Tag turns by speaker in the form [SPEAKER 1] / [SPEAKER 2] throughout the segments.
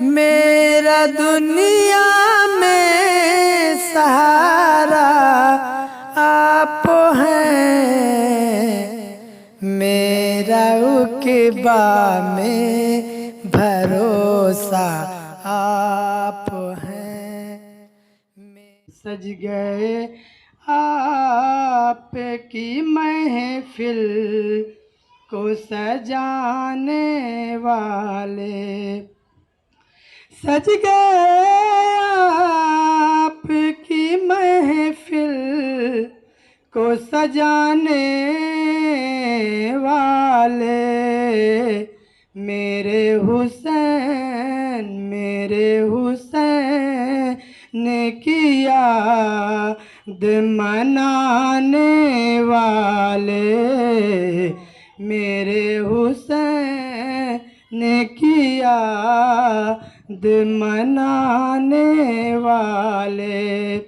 [SPEAKER 1] میرا دنیا میں سہارا آپ ہیں، میرا عقبہ میں بھروسہ آپ ہیں۔ سج گئے آپ کی محفل کو سجانے والے، سج گئے آپ کی محفل کو سجانے والے، میرے حسین نے کیا منانے والے، میرے حسین نے کیا منانے والے،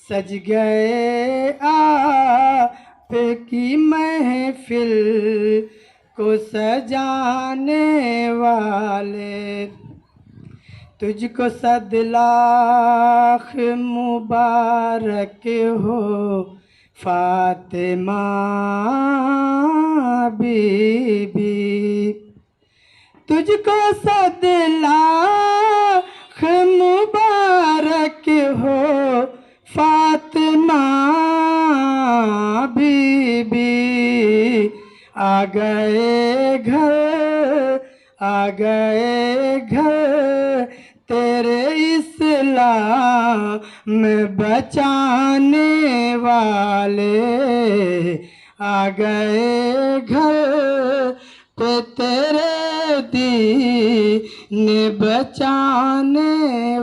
[SPEAKER 1] سج گئے آپ کی محفل کو سجانے والے، تجھ کو 100 لاکھ مبارک ہو فاطمہ بی بی، تجھ کو 100 لاکھ مبارک ہو فاطمہ بی بی، آ گئے گھر تیرے اسلام بچانے والے، آ گئے گھر پہ تیرے دین بچانے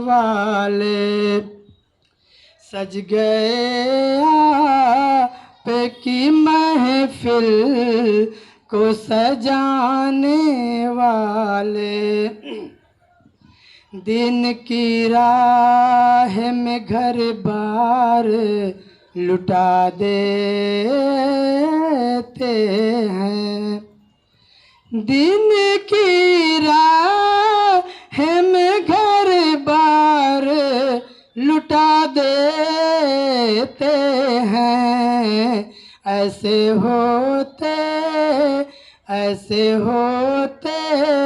[SPEAKER 1] والے، سج گئے آپ کی محفل کو سجانے والے، دین کی راہ میں گھر بار لٹا دیتے ہیں، دین کی راہ میں گھر بار لٹا دیتے ہیں، ایسے ہوتے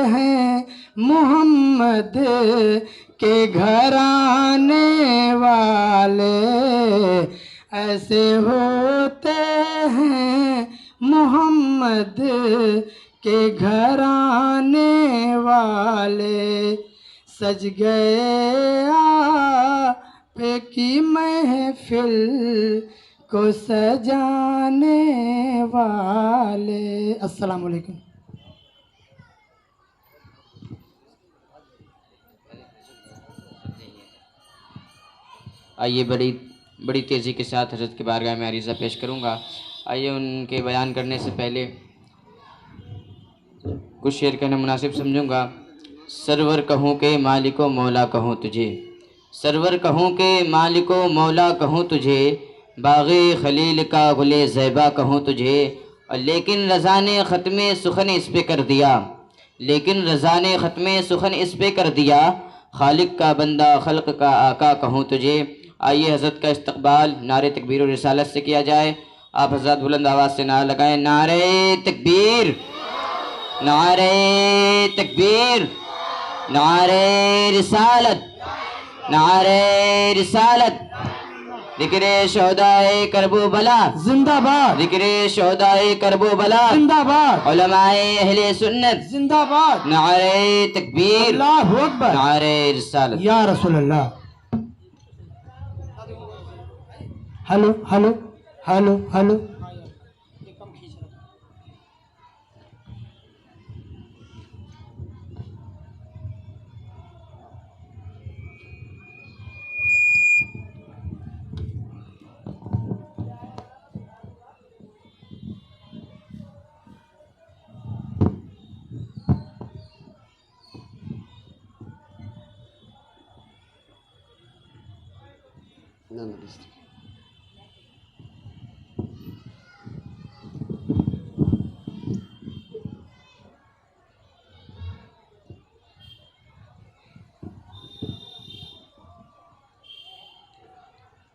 [SPEAKER 1] ہیں محمد کے گھرانے والے، ایسے ہوتے ہیں محمد کے گھرانے والے، سج گئے آپ کی محفل کو سجانے والے۔ السلام علیکم۔
[SPEAKER 2] آئیے بڑی تیزی کے ساتھ حضرت کی بارگاہ میں عریضہ پیش کروں گا۔ آئیے ان کے بیان کرنے سے پہلے کچھ شعر کہنا مناسب سمجھوں گا۔ سرور کہوں کہ مالک و مولا کہوں تجھے، سرور کہوں کہ مالک و مولا کہوں تجھے، باغ خلیل کا گل زیبا کہوں تجھے، لیکن رضا نے ختم سخن اس پہ کر دیا، لیکن رضا نے ختم سخن اس پہ کر دیا، خالق کا بندہ خلق کا آقا کہوں تجھے۔ آئیے حضرت کا استقبال نعرہ تکبیر و رسالت سے کیا جائے۔ آپ حضرات بلند آواز سے نعرہ لگائیں، نعرہ تکبیر، نعرہ تکبیر، نعرہ رسالت، نعرہ رسالت، ذکر شہدائے کرب و بلا
[SPEAKER 1] زندہ باد،
[SPEAKER 2] ذکر شہدائے کرب و بلا
[SPEAKER 1] زندہ باد،
[SPEAKER 2] علماء اہل سنت
[SPEAKER 1] زندہ باد،
[SPEAKER 2] نعرہ تکبیر،
[SPEAKER 1] اللہ اکبر،
[SPEAKER 2] نعرہ رسالت۔
[SPEAKER 1] یا رسول اللہ۔ ہلو ہلو ہلو ہلو،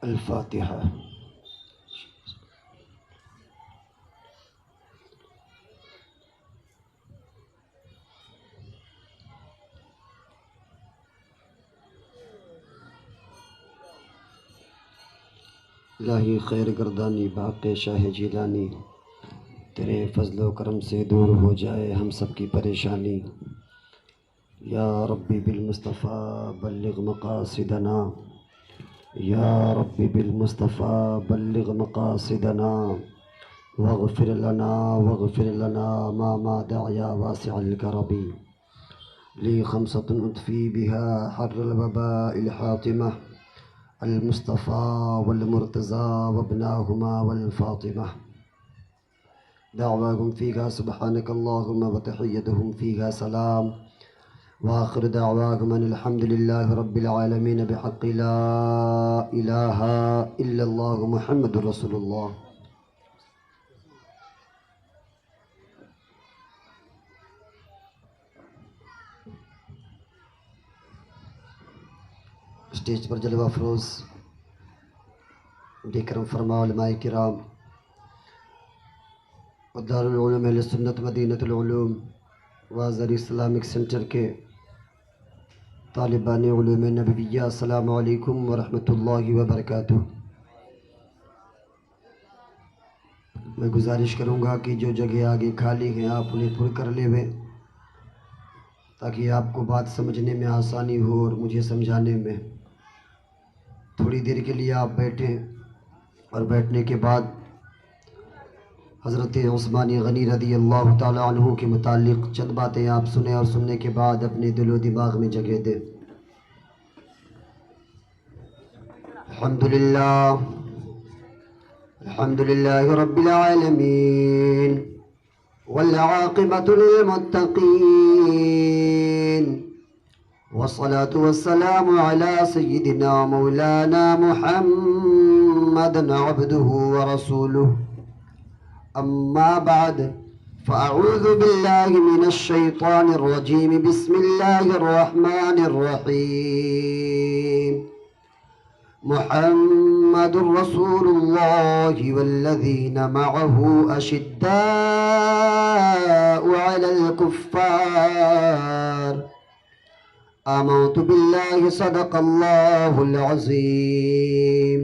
[SPEAKER 1] الفاتحہ. الہی خیر گردانی باقی شاہ جیلانی، تیرے فضل و کرم سے دور ہو جائے ہم سب کی پریشانی. یا ربی بالمصطفیٰ بلغ مقاصدنا، یا ربی بالمصطفیٰ بلغ مقاصدنا، واغفر لنا ما دعیا واسع الکرب. لی خمسة اطفی بها حر الوباء الحاطمہ، المصطفى والمرتضى وابناهما والفاطمة. دعواهم فيها سبحانك اللهم وتحيتهم فيها سلام، وآخر دعواهم أن الحمد لله رب العالمين بحق لا إله إلا الله محمد رسول الله. اسٹیج پر جلوہ افروز بے کرم فرما علماء کرام اور دارالعلوم اہل سنت مدینہ العلوم وازری اسلامک سینٹر کے طالبان علوم نبویہ، السلام علیکم ورحمۃ اللہ وبرکاتہ. میں گزارش کروں گا کہ جو جگہ آگے خالی ہیں آپ انہیں پر کر لے ہوئے، تاکہ آپ کو بات سمجھنے میں آسانی ہو اور مجھے سمجھانے میں. تھوڑی دیر کے لیے آپ بیٹھیں اور بیٹھنے کے بعد حضرت عثمانی غنی رضی اللہ تعالیٰ عنہ کے متعلق چند باتیں آپ سنیں اور سننے کے بعد اپنے دل و دماغ میں جگہ دیں. الحمدللہ رب العالمین والعاقبۃ للمتقین، والصلاة والسلام على سيدنا مولانا محمد عبده ورسوله. أما بعد، فأعوذ بالله من الشيطان الرجيم. بسم الله الرحمن الرحيم. محمد رسول الله والذين معه أشداء على الكفار، آمنت باللہ صدق اللہ العظیم.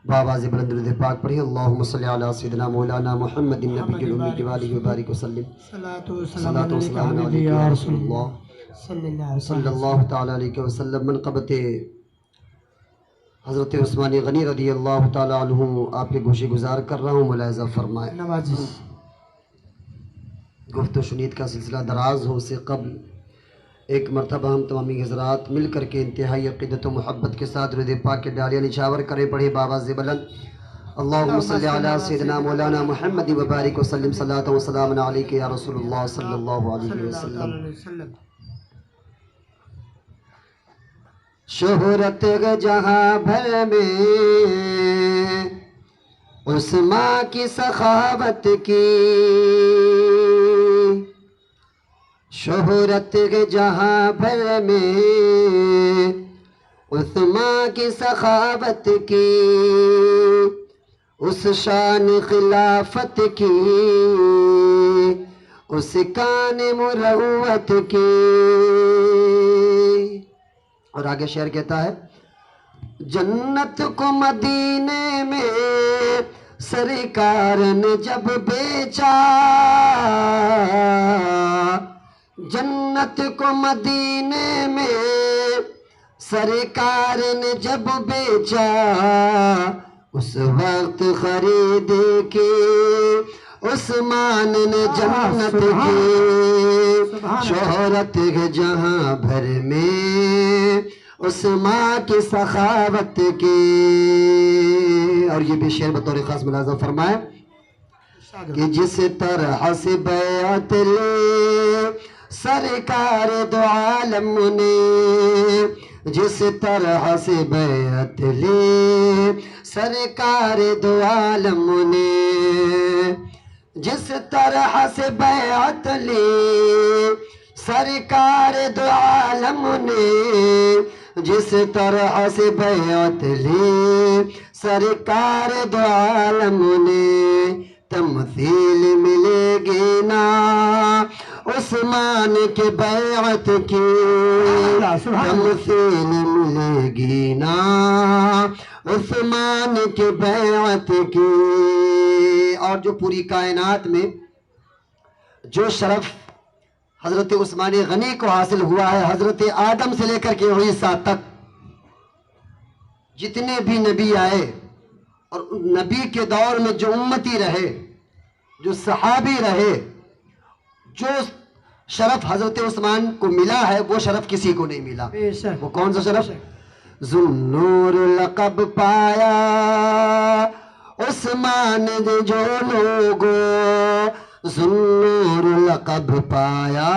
[SPEAKER 1] بآواز بلند درود پاک پڑھی. اللہم صلی علی سیدنا مولانا محمد النبی الأمی وآلہ وبارک وسلم. صلاۃ و سلام علیک یا رسول اللہ صلی اللہ تعالیٰ علیہ وسلم. منقبت حضرت عثمانی غنی رضی اللہ تعالیٰ عنہ آپ کے گوشے گزار کر رہا ہوں، ملاحظہ فرمائیں. گفت و شنید کا سلسلہ دراز ہو سے قبل ایک مرتبہ ہم تمامی حضرات مل کر کے انتہائی عقیدت و محبت کے ساتھ درود پاک کے ڈالیاں نچھاور کرے پڑھے بآواز بلند. اللہم صلی علی سیدنا مولانا محمد وبارک وسلم. صلاۃ و سلام علیک یا رسول اللہ صلی اللہ علیہ وسلم. شہرت ہے جہاں بھر میں عثماں کی سخاوت کی، شہرت ہے جہاں بھر میں عثماں کی سخاوت کی، اس شان خلافت کی، اس کان مروت کی. اور آگے شعر کہتا ہے، جنت کو مدینے میں سرکار نے جب بیچا، جنت کو مدینے میں سرکار نے جب بیچا، اس وقت خرید کی عثمان نے جنت کی. شہرت ہے جہاں بھر میں عثمان کی سخاوت کی. اور یہ بھی شعر بطور خاص ملاحظہ فرمائے کہ جس طرح سے بیعت لے سرکار دو عالم نے، جس طرح سے بیعت لے سرکار دو عالم نے، جس طرح سے بیعت لی سرکار دو عالم نے جس طرح سے بیعت لی، سرکار دو عالم نے تمثیل ملے گی نا عثمان کے بیعت کی، تمثیل ملے گی نا عثمان کے بیعت کی۔ اور جو پوری کائنات میں جو شرف حضرت عثمان غنی کو حاصل ہوا ہے، حضرت آدم سے لے کر کے عیسیٰ تک جتنے بھی نبی آئے اور نبی کے دور میں جو امتی رہے، جو صحابی رہے، جو شرف حضرت عثمان کو ملا ہے وہ شرف کسی کو نہیں ملا۔ وہ کون سا شرف؟ ذوالنور لقب پایا عثمان نے جو لوگوں، ذوالنور لقب پایا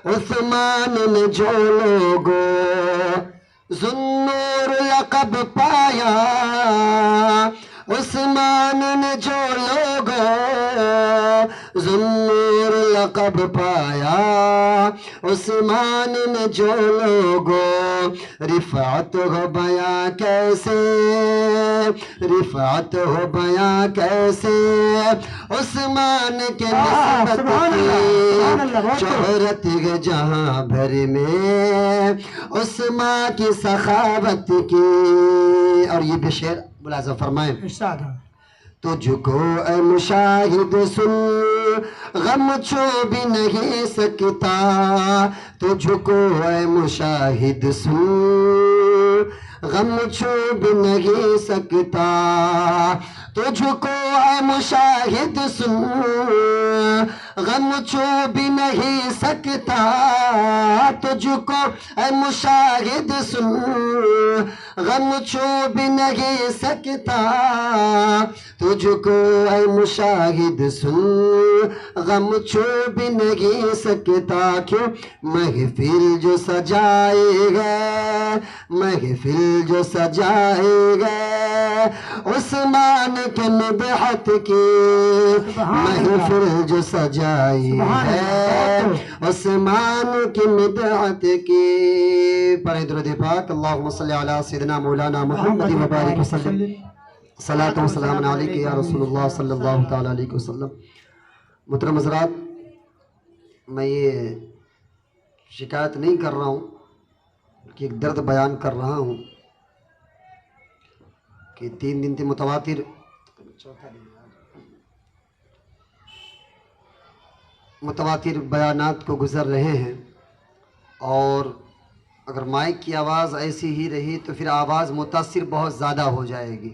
[SPEAKER 1] عثمان نے جو لوگوں، ذوالنور لقب پایا عثمان نے جو لوگوں، ذوالنور لقب پایا عثمان نے جو لوگوں، رفعت ہو بیاں کیسے، رفعت ہو بیاں کیسے عثمان کے نسبت کی، شہرت ہے جہاں بھر میں عثمان کی سخاوت کی۔ اور یہ بھی شعر ملاحظہ فرمائیں، تجھ کو اے مشاہد سن غم چھو بھی نہیں سکتا، تجھ کو اے مشاہد سن غم چھو بھی نہیں سکتا، تجھ کو اے مشاہد سن غم چھو بھی نہیں سکتا، تجھ کو اے مشاہد سن غم چھو بھی نہیں سکتا، تجھ کو اے مشاہد سن غم چھو بھی نہیں سکتا، کیوں محفل جو سجائے گئے، محفل جو سجائے گئے عثمان کے مدحت کی، محفل جو سجائی ہے عثمان کی مدحت کی۔ پڑھیں درود پاک، اللہم صلی علی سیدنا مولانا محمد مبارک وسلم، صلاۃ و سلام علیک یا رسول اللہ صلی اللہ تعالیٰ علیہ وسلم۔ محترم حضرات، میں یہ شکایت نہیں کر رہا ہوں کہ ایک درد بیان کر رہا ہوں کہ 3 دن سے متواتر بیانات کو گزر رہے ہیں، اور اگر مائک کی آواز ایسی ہی رہی تو پھر آواز متاثر بہت زیادہ ہو جائے گی،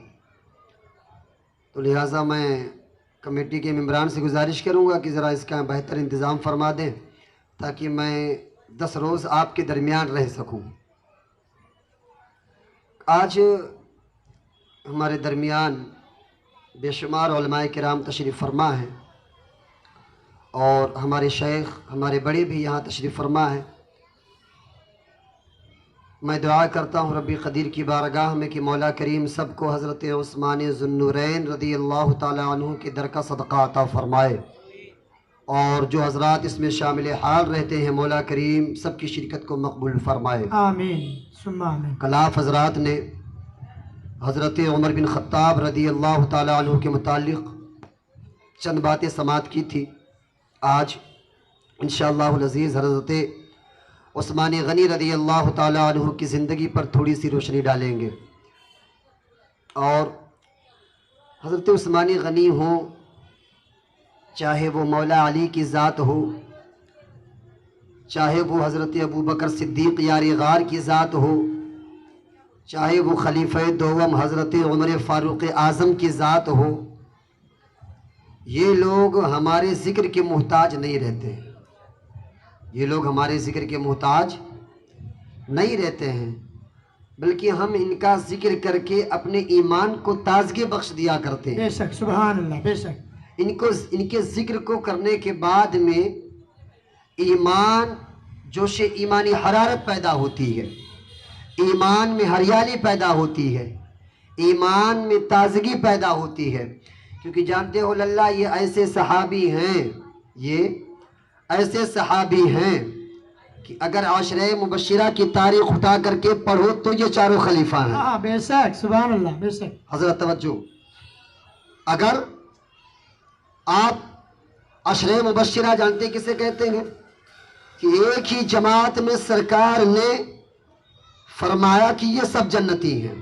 [SPEAKER 1] تو لہٰذا میں کمیٹی کے ممبران سے گزارش کروں گا کہ ذرا اس کا بہتر انتظام فرما دیں تاکہ میں 10 روز آپ کے درمیان رہ سکوں۔ آج ہمارے درمیان بے شمار علماء کرام تشریف فرما ہیں، اور ہمارے شیخ، ہمارے بڑے بھی یہاں تشریف فرما ہیں۔ میں دعا کرتا ہوں ربی قدیر کی بارگاہ میں کہ مولا کریم سب کو حضرت عثمان ذو النورین رضی اللہ تعالیٰ عنہ کے در کا صدقہ عطا فرمائے، اور جو حضرات اس میں شامل حال رہتے ہیں مولا کریم سب کی شرکت کو مقبول فرمائے،
[SPEAKER 3] آمین ثم آمین۔
[SPEAKER 1] کلاف حضرات نے حضرت عمر بن خطاب رضی اللہ تعالیٰ عنہ کے متعلق چند باتیں سماعت کی تھی۔ آج انشاءاللہ العزیز حضرت عثمان غنی رضی اللہ تعالیٰ عنہ کی زندگی پر تھوڑی سی روشنی ڈالیں گے، اور حضرت عثمان غنی ہو، چاہے وہ مولا علی کی ذات ہو، چاہے وہ حضرت ابو بکر صدیق یار غار کی ذات ہو، چاہے وہ خلیفہ دوم حضرت عمر فاروق اعظم کی ذات ہو، یہ لوگ ہمارے ذکر کے محتاج نہیں رہتے، یہ لوگ ہمارے ذکر کے محتاج نہیں رہتے ہیں، بلکہ ہم ان کا ذکر کر کے اپنے ایمان کو تازگی بخش دیا کرتے ہیں۔
[SPEAKER 3] بے شک، سبحان اللہ، بے شک۔
[SPEAKER 1] ان کے ذکر کو کرنے کے بعد میں ایمان، جوش ایمانی حرارت پیدا ہوتی ہے، ایمان میں ہریالی پیدا ہوتی ہے، ایمان میں تازگی پیدا ہوتی ہے، کیونکہ جانتے ہو اللہ، یہ ایسے صحابی ہیں، یہ ایسے صحابی ہیں کہ اگر عشرہ مبشرہ کی تاریخ اٹھا کر کے پڑھو تو یہ چاروں خلیفہ ہیں.
[SPEAKER 3] ہاں بے شک سبحان اللہ بے شک.
[SPEAKER 1] حضرت توجہ، اگر آپ عشرہ مبشرہ جانتے کسے کہتے ہیں؟ کہ ایک ہی جماعت میں سرکار نے فرمایا کہ یہ سب جنتی ہیں.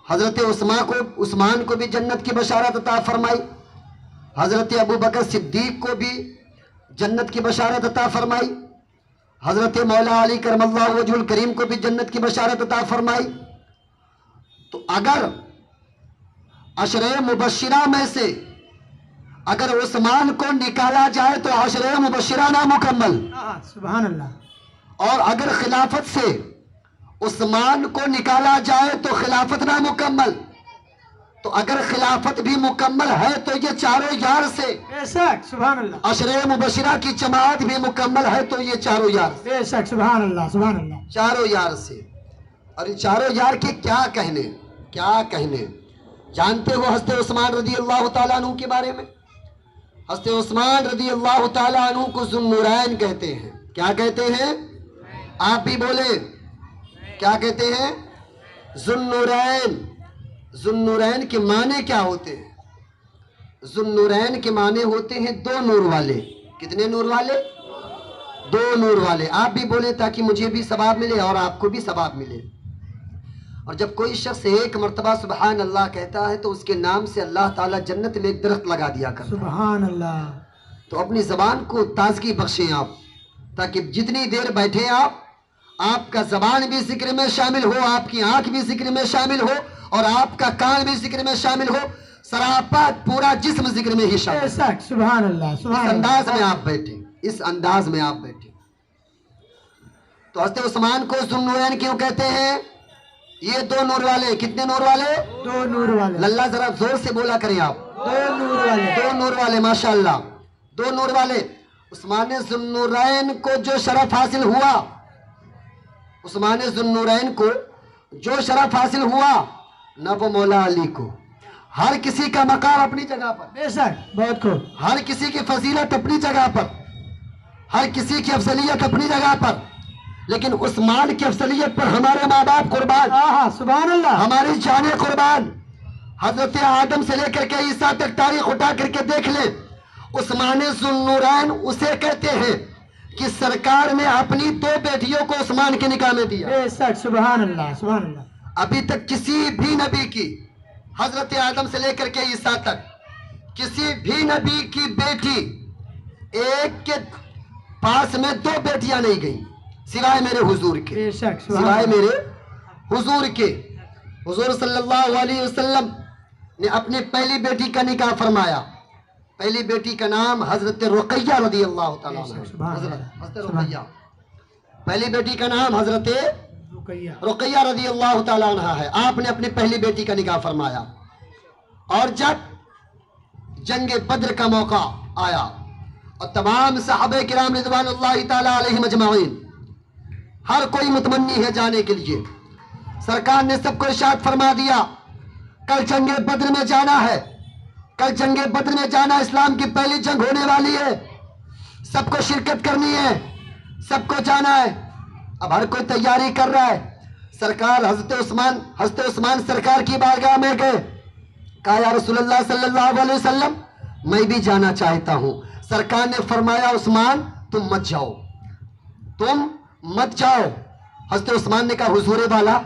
[SPEAKER 1] حضرت عثمان کو بھی جنت کی بشارت عطا فرمائی، حضرت ابو بکر صدیق کو بھی جنت کی بشارت عطا فرمائی، حضرت مولا علی کرم اللہ وجہ الکریم کو بھی جنت کی بشارت عطا فرمائی. تو اگر عشرہ مبشرہ میں سے اگر عثمان کو نکالا جائے تو عشرہ مبشرہ نامکمل،
[SPEAKER 3] ہاں سبحان اللہ.
[SPEAKER 1] اور اگر خلافت سے عثمان کو نکالا جائے تو خلافت نامکمل. تو اگر خلافت بھی مکمل ہے تو یہ چاروں یار سے،
[SPEAKER 3] بے شک سبحان اللہ.
[SPEAKER 1] عشرہ مبشرہ کی جماعت بھی مکمل ہے تو یہ چاروں یار سے،
[SPEAKER 3] بے شک سبحان اللہ سبحان اللہ.
[SPEAKER 1] چاروں یار سے. اور ان چاروں یار کے کیا کہنے جانتے ہو حضرت عثمان رضی اللہ تعالیٰ عنہ کے بارے میں؟ حضرت عثمان رضی اللہ تعالیٰ عنہ کو ذو النورین کہتے ہیں. کیا کہتے ہیں؟ آپ بھی بولے، کیا کہتے ہیں؟ ذو النورین. ذو النورین کے معنی کیا ہوتے ہیں؟ ذو النورین کے معنی ہوتے ہیں دو نور والے. کتنے نور والے؟ دو نور والے. آپ بھی بولیں تاکہ مجھے بھی ثواب ملے اور آپ کو بھی ثواب ملے. اور جب کوئی شخص ایک مرتبہ سبحان اللہ کہتا ہے تو اس کے نام سے اللہ تعالیٰ جنت میں ایک درخت لگا دیا کرتا ہے.
[SPEAKER 3] سبحان اللہ.
[SPEAKER 1] تو اپنی زبان کو تازگی بخشیں آپ، تاکہ جتنی دیر بیٹھے آپ کا زبان بھی ذکر میں شامل ہو، آپ کی آنکھ بھی ذکر میں شامل ہو، اور آپ کا کان بھی ذکر میں شامل ہو، سراپا پورا جسم ذکر میں ہی شامل
[SPEAKER 3] بے
[SPEAKER 1] ہو.
[SPEAKER 3] شک سبحان اللہ
[SPEAKER 1] اس
[SPEAKER 3] سبحان
[SPEAKER 1] انداز میں
[SPEAKER 3] اللہ.
[SPEAKER 1] آپ بیٹھیں، اس انداز میں آپ بیٹھیں. تو حضرت عثمان کو ذو النورین کیوں کہتے ہیں؟ یہ دو نور والے. کتنے نور والے؟
[SPEAKER 3] دو نور والے.
[SPEAKER 1] للہ ذرا زور سے بولا کریں آپ.
[SPEAKER 3] دو نور والے.
[SPEAKER 1] دو نور والے، ماشاءاللہ دو نور والے. عثمان ذو النورین کو جو شرف حاصل ہوا، عثمان ذو النورین کو جو شرف حاصل ہوا نہ وہ مولا علی کو. ہر کسی کا مقام اپنی جگہ پر،
[SPEAKER 3] بے شک بہت خوب.
[SPEAKER 1] ہر کسی کی فضیلت اپنی جگہ پر، ہر کسی کی افضلیت اپنی جگہ پر. لیکن عثمان کی افضلیت پر ہمارے ماں باپ قربان،
[SPEAKER 3] ہاں سبحان اللہ.
[SPEAKER 1] ہماری جانیں قربان. حضرت آدم سے لے کر کے عیسیٰ تک تاریخ اٹھا کر کے دیکھ لیں. عثمان ذو النورین اسے کہتے ہیں کہ سرکار نے اپنی دو بیٹیوں کو عثمان کے نکاح میں دیا.
[SPEAKER 3] بے شک سبحان اللہ سبحان اللہ.
[SPEAKER 1] ابھی تک کسی بھی نبی کی، حضرت آدم سے لے کر کے عیسیٰ تک کسی بھی نبی کی بیٹی ایک کے پاس میں دو بیٹیاں نہیں گئیں سوائے میرے حضور کے،
[SPEAKER 3] بے شک سبحان
[SPEAKER 1] سوائے
[SPEAKER 3] اللہ.
[SPEAKER 1] میرے حضور کے. حضور صلی اللہ علیہ وسلم نے اپنی پہلی بیٹی کا نکاح فرمایا. پہلی بیٹی کا نام حضرت رقیہ رضی اللہ تعالیٰ عنہ.
[SPEAKER 3] سبحان اللہ.
[SPEAKER 1] حضرت رقیہ، پہلی بیٹی کا نام حضرت
[SPEAKER 3] رقیہ.
[SPEAKER 1] رقیہ رضی اللہ تعالیٰ عنہ ہے. آپ نے اپنی پہلی بیٹی کا نکاح فرمایا. اور جب جنگ بدر کا موقع آیا اور تمام صحابہ کرام رضوان اللہ تعالیٰ علیہم اجمعین، ہر کوئی متمنی ہے جانے کے لیے، سرکار نے سب کو ارشاد فرما دیا کل جنگ بدر میں جانا ہے، کل جنگ بدر میں جانا، اسلام کی پہلی جنگ ہونے والی ہے، سب کو شرکت کرنی ہے، سب کو جانا ہے. اب ہر کوئی تیاری کر رہا ہے. سرکار حضرت عثمان سرکار کی بارگاہ میں گئے، کہا یا رسول اللہ صلی اللہ علیہ وسلم میں بھی جانا چاہتا ہوں. سرکار نے فرمایا عثمان تم مت جاؤ، تم مت جاؤ. حضرت عثمان نے کہا حضور والا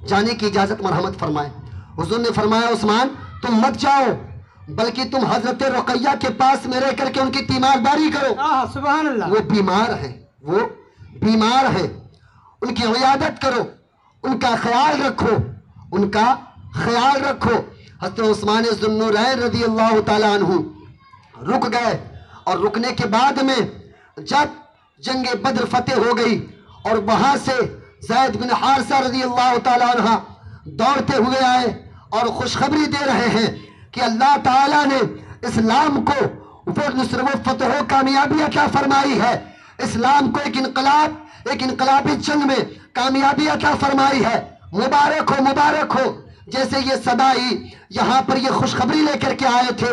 [SPEAKER 1] جانے کی اجازت مرحمت فرمائے. حضور نے فرمایا عثمان تم مت جاؤ، بلکہ تم حضرت رقیہ کے پاس میں رہ کر کے ان کی تیمارداری کرو.
[SPEAKER 3] سبحان اللہ.
[SPEAKER 1] وہ بیمار ہیں، ان کی عیادت کرو، ان کا خیال رکھو. حضرت عثمان ذو النورین رضی اللہ تعالیٰ عنہ رک گئے. اور رکنے کے بعد میں جب جنگ بدر فتح ہو گئی اور وہاں سے زید بن حارثہ رضی اللہ تعالیٰ عنہ دوڑتے ہوئے آئے اور خوشخبری دے رہے ہیں کہ اللہ تعالیٰ نے اسلام کو وہ نصر و فتح و کامیابی عطا فرمائی ہے، اسلام کو ایک انقلابی جنگ میں کامیابی عطا فرمائی ہے. مبارک ہو. جیسے یہ صدائی یہاں پر یہ خوشخبری لے کر کے آئے تھے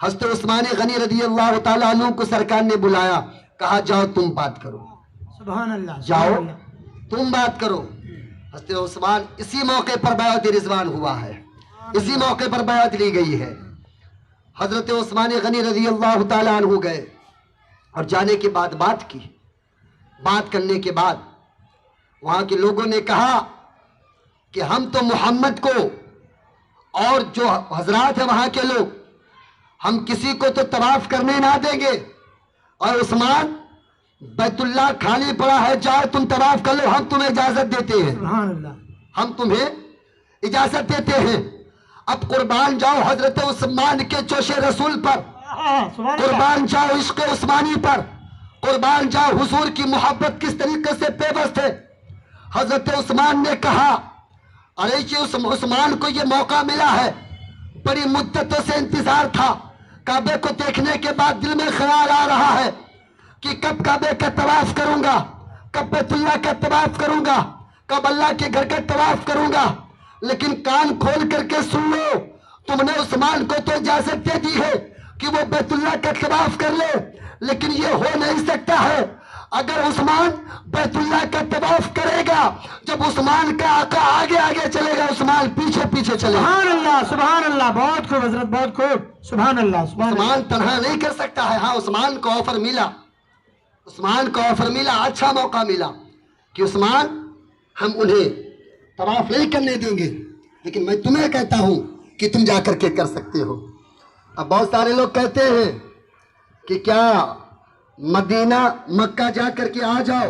[SPEAKER 1] حضرت عثمان غنی رضی اللہ تعالیٰ عنہ کو سرکار نے بلایا، کہا جاؤ تم بات کرو،
[SPEAKER 3] سبحان اللہ،
[SPEAKER 1] جاؤ
[SPEAKER 3] سبحان اللہ۔
[SPEAKER 1] تم بات کرو۔ حضرت عثمان اسی موقع پر بیعت رضوان ہوا ہے، اسی موقع پر بیعت لی گئی ہے۔ حضرت عثمان غنی رضی اللہ تعالیٰ عنہ گئے اور جانے کے بعد بات کی۔ بات کرنے کے بعد وہاں کے لوگوں نے کہا کہ ہم تو محمد کو اور جو حضرات ہیں وہاں کے لوگ، ہم کسی کو تو طواف کرنے نہ دیں گے، اور عثمان بیت اللہ خالی پڑا ہے، جاؤ تم طواف کر لو، ہم تمہیں اجازت دیتے ہیں،
[SPEAKER 3] سبحان اللہ،
[SPEAKER 1] ہم تمہیں اجازت دیتے ہیں، اب قربان جاؤ حضرت عثمان کے جوش رسول پر،
[SPEAKER 3] سبحان اللہ،
[SPEAKER 1] قربان جاؤ عشق عثمانی پر، قربان جاؤ حضور کی محبت کس طریقے سے پیوست ہے۔ حضرت عثمان نے کہا ارے جی عثمان کو یہ موقع ملا ہے، بڑی مدتوں سے انتظار تھا، کعبے کو دیکھنے کے بعد دل میں خیال آ رہا ہے کہ کب کعبے کا طواف کروں گا، کب بیت اللہ کا طواف کروں گا، کب اللہ کے گھر کا طواف کروں گا، لیکن کان کھول کر کے سن لو، تم نے عثمان کو تو اجازت دے دی ہے کہ وہ بیت اللہ کا طواف کر لے، لیکن یہ ہو نہیں سکتا ہے اگر عثمان بیت اللہ کا طواف کرے گا، جب عثمان کا آقا آگے آگے چلے گا، عثمان پیچھے پیچھے چلے گا۔
[SPEAKER 3] سبحان اللہ، سبحان اللہ، بہت خوب حضرت، بہت خوب، سبحان اللہ، سبحان اللہ۔
[SPEAKER 1] عثمان تنہا نہیں کر سکتا ہے۔ ہاں عثمان کو آفر ملا، عثمان کو آفر ملا، اچھا موقع ملا کہ عثمان ہم انہیں طواف نہیں کرنے دیں گے، لیکن میں تمہیں کہتا ہوں کہ تم جا کر کے کر سکتے ہو۔ اب بہت سارے لوگ کہتے ہیں کہ کیا مدینہ مکہ جا کر کے آ جاؤ،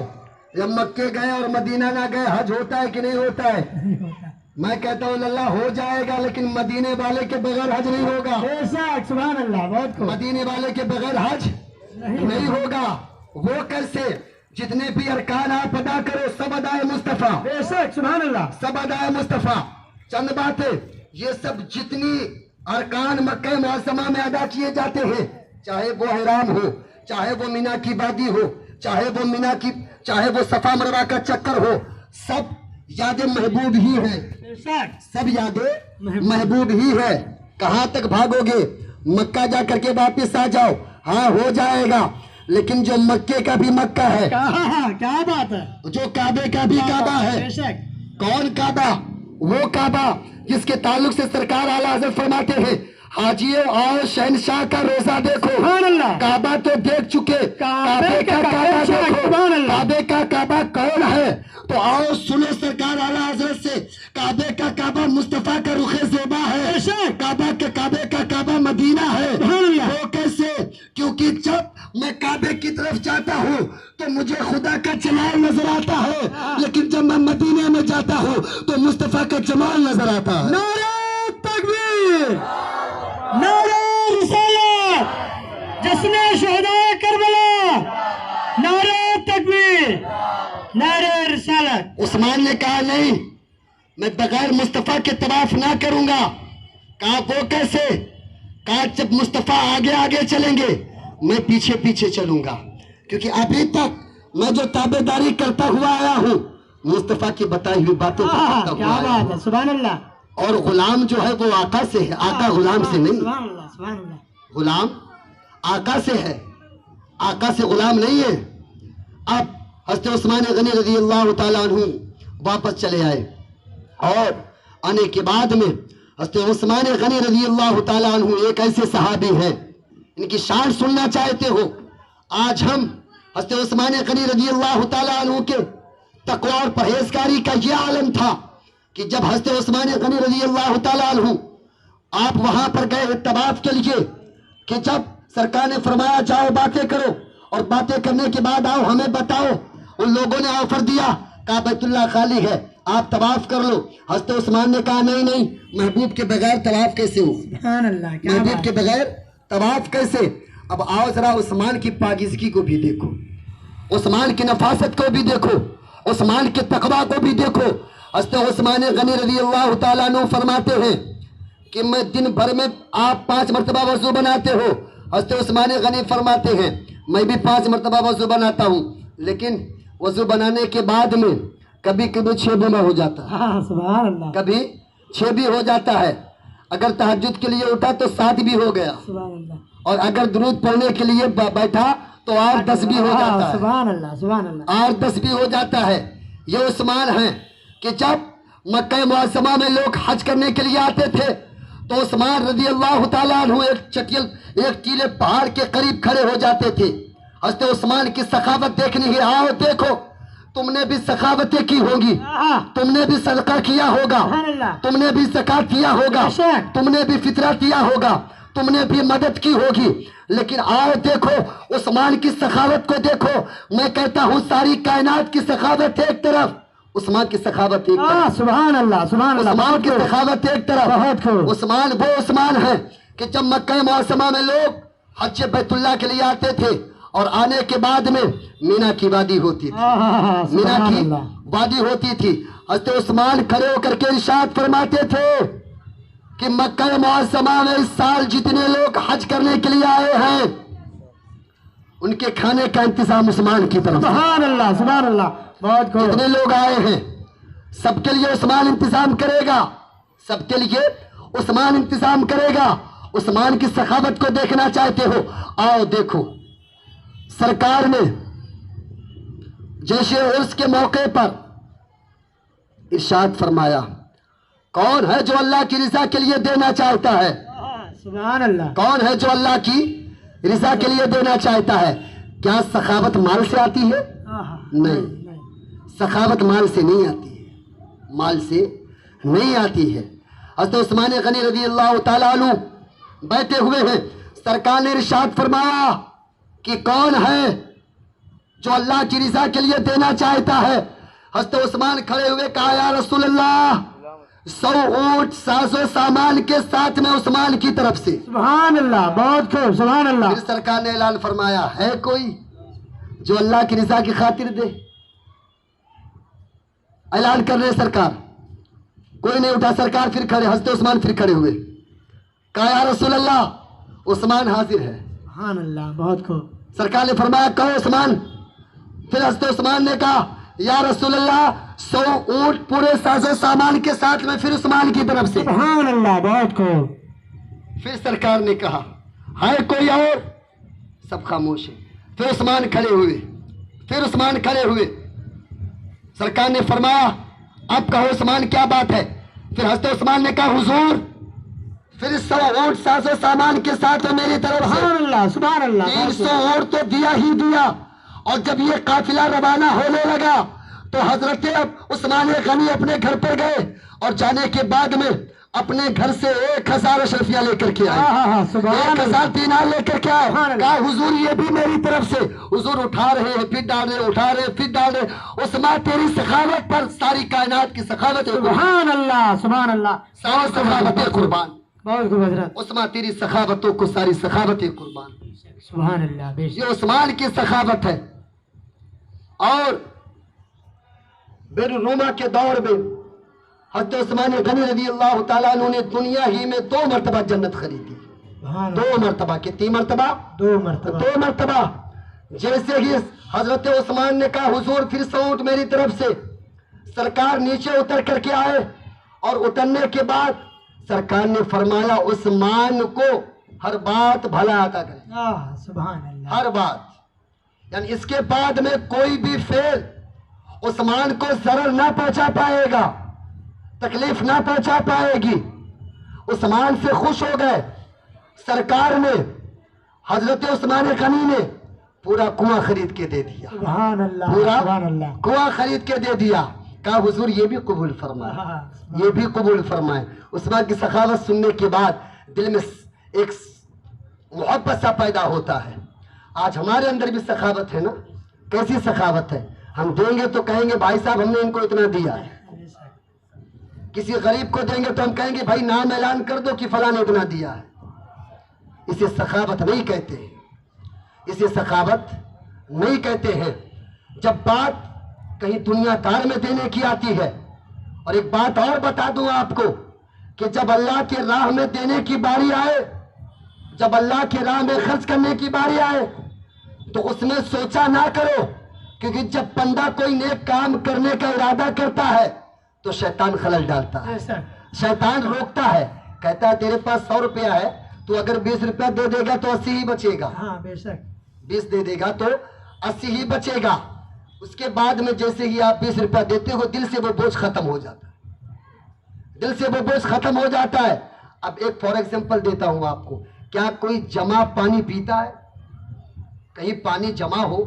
[SPEAKER 1] جب مکے گئے اور مدینہ نہ گئے حج ہوتا ہے کہ نہیں ہوتا ہے؟ میں کہتا ہوں اللہ ہو جائے گا، لیکن مدینے والے کے بغیر حج نہیں ہوگا،
[SPEAKER 3] بے شک، سبحان اللہ، بہت خوب،
[SPEAKER 1] مدینے والے کے بغیر حج نہیں ہوگا۔ وہ کیسے؟ جتنے بھی ارکان آپ ادا کرو سب ادائے مصطفیٰ،
[SPEAKER 3] بے شک، سبحان اللہ،
[SPEAKER 1] سب ادائے مصطفیٰ۔ چند باتیں، یہ سب جتنی ارکان مکہ معظمہ میں ادا کیے جاتے ہیں، چاہے وہ احرام ہو، چاہے وہ مینا کی وادی ہو، چاہے وہ صفا مروہ کا چکر ہو، سب یاد محبوب ہی ہے،
[SPEAKER 3] بے شک،
[SPEAKER 1] سب یاد محبوب ہی ہے۔ کہاں تک بھاگو گے؟ مکہ جا کر کے واپس آ جاؤ، ہاں ہو جائے گا، لیکن جو مکے کا بھی مکہ ہے،
[SPEAKER 3] کیا بات ہے،
[SPEAKER 1] جو کعبے کا بھی کعبہ ہے،
[SPEAKER 3] بے شک،
[SPEAKER 1] کون کعبہ؟ وہ کعبہ جس کے تعلق سے سرکار اعلیٰ حضرت فرماتے ہیں حاجیوں آؤ شہنشاہ کا روزہ دیکھو،
[SPEAKER 3] سبحان اللہ،
[SPEAKER 1] کعبہ تو دیکھ چکے، کعبے کا کعبہ دیکھو،
[SPEAKER 3] سبحان اللہ،
[SPEAKER 1] کعبے کا کعبہ کون ہے؟ تو آؤ سنو سرکار اعلیٰ حضرت سے، کعبے کا کعبہ مصطفیٰ کا رخ زیبا ہے، کعبے کا کعبہ مدینہ ہے۔
[SPEAKER 3] سبحان اللہ،
[SPEAKER 1] وہ کیسے؟ کیونکہ جب میں کعبے کی طرف جاتا ہوں تو مجھے خدا کا جمال نظر آتا ہے، لیکن جب میں مدینے میں جاتا ہوں تو مصطفیٰ کا جمال نظر آتا ہے۔
[SPEAKER 3] نعرہ تکبیر، نعرہ رسالت، جشن شہداء کربلا، نعرہ تکبیر، نعرہ رسالت۔
[SPEAKER 1] عثمان نے کہا نہیں، میں بغیر مصطفیٰ کے طواف نہ کروں گا۔ کہا وہ کیسے؟ کہا جب مصطفیٰ آگے آگے چلیں گے میں پیچھے پیچھے چلوں گا، کیونکہ ابھی تک میں جو تابع داری کرتا ہوا آیا ہوں مصطفیٰ کی بتائی ہوئی باتیں کرتا ہوا
[SPEAKER 3] کیا
[SPEAKER 1] آیا
[SPEAKER 3] بات
[SPEAKER 1] ہوں۔
[SPEAKER 3] ہے، سبحان اللہ،
[SPEAKER 1] اور غلام جو ہے وہ آقا سے ہے، آقا غلام سے نہیں،
[SPEAKER 3] سبحان اللہ، سبحان اللہ،
[SPEAKER 1] غلام آقا سے ہے، آقا سے غلام نہیں ہے۔ اب حضرت عثمان غنی رضی اللہ تعالیٰ عنہ واپس چلے آئے، اور آنے کے بعد میں حضرت عثمان غنی رضی اللہ تعالیٰ عنہ ایک ایسے صحابی ہیں، ان کی شان سننا چاہتے ہو؟ آج ہم حضرت عثمان غنی رضی اللہ تعالیٰ عنہ کے تقوی اور پرہیزگاری کا یہ عالم تھا کہ جب حضرت عثمان غنی رضی اللہ تعالیٰ عنہ آپ وہاں پر گئے طواف کے لیے، کہ جب سرکار نے فرمایا جاؤ باتیں کرو، اور باتیں کرنے کے بعد آؤ ہمیں بتاؤ، ان لوگوں نے آفر دیا، کہا بیت اللہ خالی ہے آپ طواف کر لو۔ حضرت عثمان نے کہا نہیں نہیں، محبوب کے بغیر طواف کیسے ہو؟
[SPEAKER 3] سبحان اللہ، کیا
[SPEAKER 1] محبوب
[SPEAKER 3] بات
[SPEAKER 1] کے بغیر طواف کیسے؟ اب آؤ ذرا عثمان کی پاکیزگی کو بھی دیکھو، عثمان کی نفاست کو بھی دیکھو، عثمان کے تقوی کو بھی دیکھو۔ حضرت عثمان غنی رضی اللہ تعالیٰ عنہ فرماتے ہیں کہ میں دن بھر میں آپ 5 مرتبہ وضو بناتے ہو۔ حضرت عثمان غنی فرماتے ہیں میں بھی 5 مرتبہ وضو بناتا ہوں، لیکن وضو بنانے کے بعد میں کبھی کبھی 6 بھی نہ ہو جاتا،
[SPEAKER 3] ہاں، سبحان اللہ،
[SPEAKER 1] کبھی 6 بھی ہو جاتا ہے۔ اگر تہجد کے لیے اٹھا تو 7 بھی ہو گیا،
[SPEAKER 3] سبحان اللہ،
[SPEAKER 1] اور اگر درود پڑھنے کے لیے بیٹھا تو 8-10 بھی ہو جاتا ہے،
[SPEAKER 3] سبحان اللہ، سبحان اللہ،
[SPEAKER 1] 8-10 بھی ہو جاتا ہے۔ یہ عثمان ہیں کہ جب مکہ معظمہ میں لوگ حج کرنے کے لیے آتے تھے تو عثمان رضی اللہ تعالیٰ عنہ ایک ٹیلے پہاڑ کے قریب کھڑے ہو جاتے تھے۔ حضرت عثمان کی سخاوت دیکھنی ہے، آؤ دیکھو، تم نے بھی سخاوتیں کی ہوگی، تم نے بھی صدقہ کیا ہوگا،
[SPEAKER 3] سبحان اللہ،
[SPEAKER 1] تم نے بھی زکات دیا ہوگا،
[SPEAKER 3] بے شک۔
[SPEAKER 1] تم نے بھی فطرہ دیا ہوگا، تم نے بھی مدد کی ہوگی، لیکن آؤ دیکھو عثمان کی سخاوت کو دیکھو۔ میں کہتا ہوں ساری کائنات کی سخاوت ایک طرف، عثمان کی سخاوت ایک طرف،
[SPEAKER 3] سبحان اللہ، سبحان اللہ،
[SPEAKER 1] عثمان کی سخاوت ایک طرف۔
[SPEAKER 3] بہت خوب،
[SPEAKER 1] عثمان وہ عثمان ہے کہ جب مکہ معظمہ میں لوگ حج بیت اللہ کے لیے آتے تھے اور آنے کے بعد میں مینا کی وادی ہوتی تھی، مینا
[SPEAKER 3] سبحان
[SPEAKER 1] کی
[SPEAKER 3] اللہ،
[SPEAKER 1] وادی ہوتی تھی، حضرت عثمان کھڑے ہو کر کے ارشاد فرماتے تھے کہ مکہ معظمہ میں اس سال جتنے لوگ حج کرنے کے لیے آئے ہیں ان کے کھانے کا انتظام عثمان کی طرف سے،
[SPEAKER 3] سبحان اللہ، سبحان اللہ، بہت خوب،
[SPEAKER 1] جتنے لوگ آئے ہیں سب کے لیے عثمان انتظام کرے گا، سب کے لیے عثمان انتظام کرے گا۔ عثمان کی سخاوت کو دیکھنا چاہتے ہو، آؤ دیکھو، سرکار نے جیش عرس کے موقع پر ارشاد فرمایا، کون ہے جو اللہ کی رضا کے لیے دینا چاہتا ہے؟
[SPEAKER 3] سبحان اللہ،
[SPEAKER 1] کون ہے جو اللہ کی رضا کے لیے دینا چاہتا ہے؟ کیا سخاوت مال سے آتی ہے؟ نہیں، سخاوت مال سے نہیں آتی ہے، مال سے نہیں آتی ہے۔ حضرت عثمان غنی رضی اللہ تعالیٰ عنہ بیٹھے ہوئے ہیں، سرکار نے ارشاد فرمایا کہ کون ہے جو اللہ کی رضا کے لیے دینا چاہتا ہے؟ حضرت عثمان کھڑے ہوئے کہا، یا رسول اللہ، 100 اونٹ ساز و سامان کے ساتھ میں عثمان کی طرف سے۔
[SPEAKER 3] سبحان اللہ، بہت خوب، سبحان اللہ،
[SPEAKER 1] پھر سرکار نے اعلان فرمایا، ہے کوئی جو اللہ کی رضا کی خاطر دے؟ اعلان کر رہے سرکار، کوئی نہیں اٹھا، سرکار پھر کھڑے، حضرت عثمان پھر کھڑے ہوئے، کہا یا رسول اللہ، عثمان حاضر ہے۔
[SPEAKER 3] سبحان اللہ، بہت خوب،
[SPEAKER 1] سرکار نے فرمایا، کہو عثمان۔ پھر حضرت عثمان نے کہا، یا رسول اللہ، 100 اونٹ پورے ساز و سامان کے ساتھ میں، پھر عثمان کی طرف سے۔
[SPEAKER 3] سبحان اللہ، بہت خوب،
[SPEAKER 1] پھر سرکار نے کہا، ہے کوئی اور؟ سب خاموش ہے۔ پھر عثمان کھڑے ہوئے، پھر عثمان کھڑے ہوئے، سرکار نے فرمایا، اب کہو عثمان کیا بات ہے؟ پھر حضرت عثمان نے کہا، حضور، پھر 100 اونٹ ساز و سامان کے ساتھ میں میری طرف سے،
[SPEAKER 3] سبحان اللہ، سبحان اللہ،
[SPEAKER 1] 300 اونٹ تو دیا ہی دیا۔ اور جب یہ قافلہ روانہ ہونے لگا تو حضرت عثمان غنی اپنے گھر پر گئے اور جانے کے بعد میں اپنے گھر سے 1000 اشرفیہ لے کر کے آئے،
[SPEAKER 3] سبحان اللہ،
[SPEAKER 1] 1000 دینار لے کر کے آئے،
[SPEAKER 3] سبحان اللہ۔
[SPEAKER 1] کہا حضور یہ بھی میری طرف سے۔ حضور اٹھا رہے ہیں، پھر ڈال رہے، اٹھا رہے پھر ڈال رہے۔ عثمان تیری سخاوت پر ساری کائنات کی سخاوت ہے،
[SPEAKER 3] سبحان اللہ، سبحان اللہ،
[SPEAKER 1] ساری سخاوت قربان۔
[SPEAKER 3] بہت خوب حضرت،
[SPEAKER 1] عثمان تیری سخاوتوں کو ساری سخاوت قربان۔
[SPEAKER 3] سبحان اللہ، بے شک،
[SPEAKER 1] یہ عثمان کی سخاوت ہے۔ اور بیر روما کے دور میں حضرت عثمان غنی رضی اللہ تعالیٰ عنہ نے دنیا ہی میں 2 مرتبہ جنت خریدی،
[SPEAKER 3] سبحان
[SPEAKER 1] 2 مرتبہ، کتنی مرتبہ؟
[SPEAKER 3] 2 مرتبہ،
[SPEAKER 1] 2 مرتبہ۔ جیسے ہی حضرت عثمان نے کہا، حضور پھر 100 اونٹ میری طرف سے، سرکار نیچے اتر کر کے آئے اور اترنے کے بعد سرکار نے فرمایا، عثمان کو ہر بات بھلا عطا کرے،
[SPEAKER 3] سبحان اللہ،
[SPEAKER 1] ہر بات، یعنی اس کے بعد میں کوئی بھی فعل عثمان کو ضرر نہ پہنچا پائے گا، تکلیف نہ پہنچا پائے گی۔ عثمان سے خوش ہو گئے، سرکار نے حضرت عثمان غنی نے پورا کنواں خرید کے دے دیا،
[SPEAKER 3] سبحان اللہ،
[SPEAKER 1] پورا
[SPEAKER 3] سبحان اللہ،
[SPEAKER 1] کنواں خرید کے دے دیا۔ کہا حضور یہ بھی قبول فرمائے، یہ بھی قبول فرمائے۔ عثمان کی سخاوت سننے کے بعد دل میں ایک محبت سا پیدا ہوتا ہے۔ آج ہمارے اندر بھی سخاوت ہے نا، کیسی سخاوت ہے؟ ہم دیں گے تو کہیں گے بھائی صاحب ہم نے ان کو اتنا دیا ہے، کسی غریب کو دیں گے تو ہم کہیں گے بھائی نام اعلان کر دو کہ فلاں نے اتنا دیا ہے۔ اسے سخاوت نہیں کہتے ہیں، اسے سخاوت نہیں کہتے ہیں۔ جب بات کہیں دنیا دار میں دینے کی آتی ہے، اور ایک بات اور بتا دوں آپ کو کہ جب اللہ کے راہ میں دینے کی باری آئے، جب اللہ کے راہ میں خرچ کرنے کی باری آئے تو اس میں سوچا نہ کرو، کیونکہ جب بندہ کوئی نیک کام کرنے کا ارادہ کرتا ہے تو شیطان خلل ڈالتا ہے، شیطان روکتا ہے، کہتا ہے تیرے پاس 100 روپیہ ہے، تو اگر 20 روپیہ دے دے گا تو 80 ہی بچے گا،
[SPEAKER 3] ہاں بے شک
[SPEAKER 1] 20 دے دے گا تو 80 ہی بچے گا۔ اس کے بعد میں جیسے ہی آپ 20 روپیہ دیتے ہو، دل سے وہ بوجھ ختم ہو جاتا ہے، دل سے وہ بوجھ ختم ہو جاتا ہے۔ اب ایک فار ایگزامپل دیتا ہوں آپ کو، کیا کوئی جمع پانی پیتا ہے؟ کہیں پانی جمع ہو،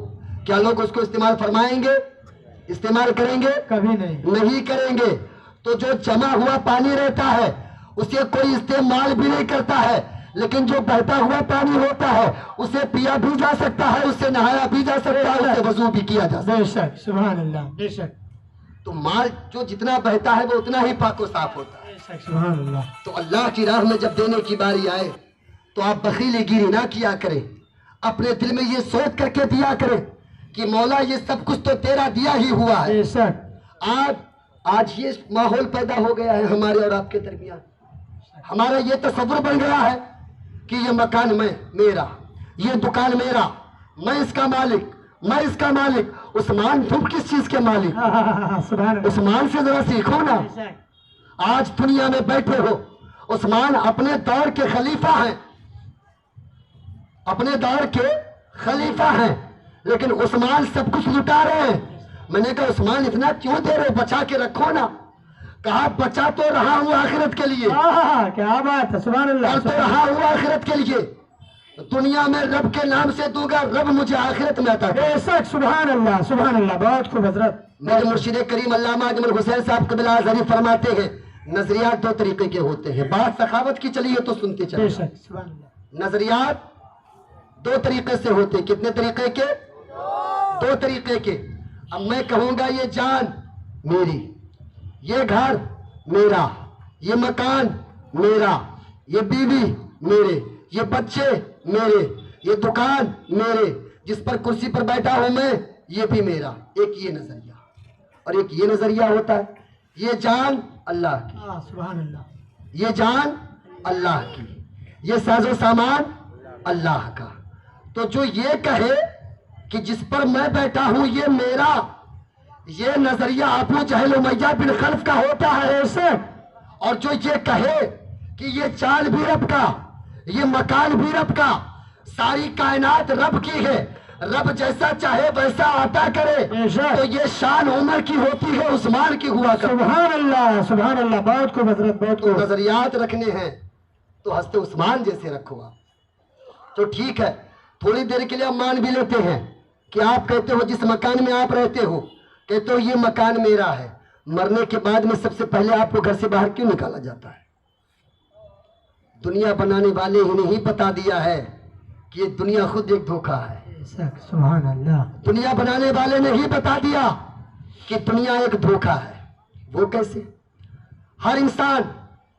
[SPEAKER 1] کیا لوگ اس کو استعمال فرمائیں گے؟ استعمال کریں گے؟
[SPEAKER 3] کبھی نہیں۔
[SPEAKER 1] نہیں کریں گے۔ تو جو جمع ہوا پانی رہتا ہے اسے کوئی استعمال بھی نہیں کرتا ہے، لیکن جو بہتا ہوا پانی ہوتا ہے اسے پیا بھی جا سکتا ہے، اسے نہایا بھی جا سکتا ہے، اسے وضو بھی کیا جا سکتا ہے۔
[SPEAKER 3] بے شک سبحان اللہ، بے شک
[SPEAKER 1] تو مال جو جتنا بہتا ہے وہ اتنا ہی پاک و صاف ہوتا ہے۔
[SPEAKER 3] بے شک سبحان اللہ۔
[SPEAKER 1] تو اللہ کی راہ میں جب دینے کی باری آئے تو آپ بخیلی گیری نہ کیا کریں، اپنے دل میں یہ سوچ کر کے دیا کریں کہ مولا یہ سب کچھ تو تیرا دیا ہی ہوا ہے۔
[SPEAKER 3] بے شک
[SPEAKER 1] آج یہ ماحول پیدا ہو گیا ہے ہمارے اور آپ کے درمیان، ہمارا یہ تصور بن گیا ہے کہ یہ مکان میرا، یہ دکان میرا، میں اس کا مالک، میں اس کا مالک۔ عثمان تم کس چیز کے مالک؟
[SPEAKER 3] سبحان اللہ۔
[SPEAKER 1] عثمان سے ذرا سیکھو نا۔
[SPEAKER 3] بے شک
[SPEAKER 1] آج دنیا میں بیٹھے ہو، عثمان اپنے دور کے خلیفہ ہیں، اپنے دور کے خلیفہ ہیں، لیکن عثمان سب کچھ لٹا رہے ہیں۔ میں نے کہا عثمان اتنا کیوں دے رہے ہو، بچا کے رکھو نا۔ کہا بچا تو رہا ہوں آخرت کے لیے،
[SPEAKER 3] کیا بات ہے، سبحان اللہ۔
[SPEAKER 1] تو رہا ہوں آخرت کے لیے، دنیا میں رب کے نام سے دوں گا، رب مجھے آخرت میں عطا کرے۔
[SPEAKER 3] بے شک سبحان اللہ، سبحان اللہ، بہت خوب حضرت۔
[SPEAKER 1] میرے مرشد کریم علامہ اجمل حسین صاحب قبلہ ازہری فرماتے ہیں نظریات 2 طریقے کے ہوتے ہیں۔ بات سخاوت کی چلی ہے تو سنتے
[SPEAKER 3] بے
[SPEAKER 1] چلے۔
[SPEAKER 3] شک سبحان اللہ۔
[SPEAKER 1] نظریات 2 طریقے سے ہوتے ہیں۔ کتنے طریقے کے؟ 2 طریقے کے۔ اب میں کہوں گا یہ جان میری، یہ گھر میرا، یہ مکان میرا، یہ بیوی میرے، یہ بچے میرے، یہ دکان میرے، جس پر کرسی پر بیٹھا ہوں میں یہ بھی میرا۔ ایک یہ نظریہ، اور ایک یہ نظریہ ہوتا ہے یہ جان اللہ کی،
[SPEAKER 3] سبحان اللہ۔
[SPEAKER 1] یہ جان اللہ کی، یہ ساز و سامان اللہ کا۔ تو جو یہ کہے کہ جس پر میں بیٹھا ہوں یہ میرا، یہ نظریہ ابو جہل امیہ بن خلف کا ہوتا ہے ایسے۔ اور جو یہ کہے کہ یہ چال بھی رب کا، یہ مکان بھی رب کا، ساری کائنات رب کی ہے، رب جیسا چاہے ویسا عطا کرے، تو یہ شان عمر کی ہوتی ہے، عثمان کی ہوا کرتی ہے۔
[SPEAKER 3] سبحان اللہ، سبحان اللہ، بہت خوب حضرت، بہت
[SPEAKER 1] تو
[SPEAKER 3] خوب۔
[SPEAKER 1] نظریات رکھنے ہیں تو حضرت عثمان جیسے رکھو آپ۔ تو ٹھیک ہے، تھوڑی دیر کے لیے ہم مان بھی لیتے ہیں کہ آپ کہتے ہو جس مکان میں آپ رہتے ہو، کہتے ہو یہ مکان میرا ہے، مرنے کے بعد میں سب سے پہلے آپ کو گھر سے باہر کیوں نکالا جاتا ہے؟ دنیا بنانے والے ہی نہیں بتا دیا ہے کہ یہ دنیا خود ایک دھوکہ ہے۔
[SPEAKER 3] سبحان اللہ۔
[SPEAKER 1] دنیا بنانے والے نے ہی بتا دیا کہ دنیا ایک دھوکہ ہے۔ وہ کیسے؟ ہر انسان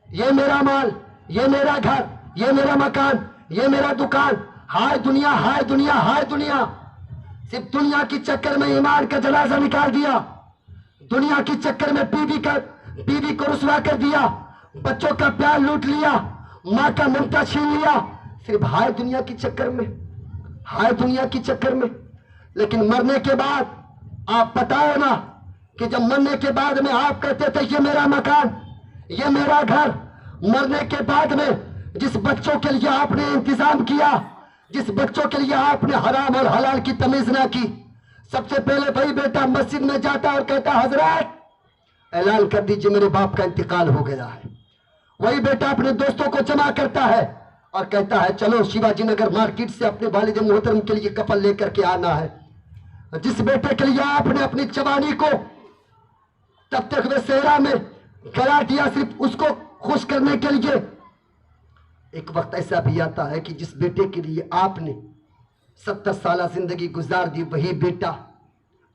[SPEAKER 1] یہ میرا مال، یہ میرا گھر، یہ میرا مکان، یہ میرا دکان، ہائے دنیا، ہائے دنیا، ہائے دنیا۔ صرف دنیا کی چکر میں ایمان کا جنازہ نکال دیا، دنیا کی چکر میں بیوی کو رسوا کر دیا، بچوں کا پیار لوٹ لیا، ماں کا ممتا چھین لیا، صرف ہائے دنیا کی چکر میں، ہائے دنیا کی چکر میں۔ لیکن مرنے کے بعد آپ بتاؤ نا کہ جب مرنے کے بعد میں آپ کہتے تھے یہ میرا مکان، یہ میرا گھر، مرنے کے بعد میں جس بچوں کے لیے آپ نے انتظام کیا، جس بچوں کے لیے آپ نے حرام اور حلال کی تمیز نہ کی، سب سے پہلے وہی بیٹا مسجد میں جاتا اور کہتا حضرت اعلان کر دیجئے میرے باپ کا انتقال ہو گیا ہے۔ وہی بیٹا اپنے دوستوں کو جمع کرتا ہے اور کہتا ہے چلو شیواجی نگر مارکیٹ سے اپنے والد محترم کے لیے کفن لے کر کے آنا ہے۔ جس بیٹے کے لیے آپ نے اپنی جوانی کو تبتے ہوئے صحرا میں گلا دیا صرف اس کو خوش کرنے کے لیے، ایک وقت ایسا بھی آتا ہے کہ جس بیٹے کے لیے آپ نے 70 سالہ زندگی گزار دی، وہی بیٹا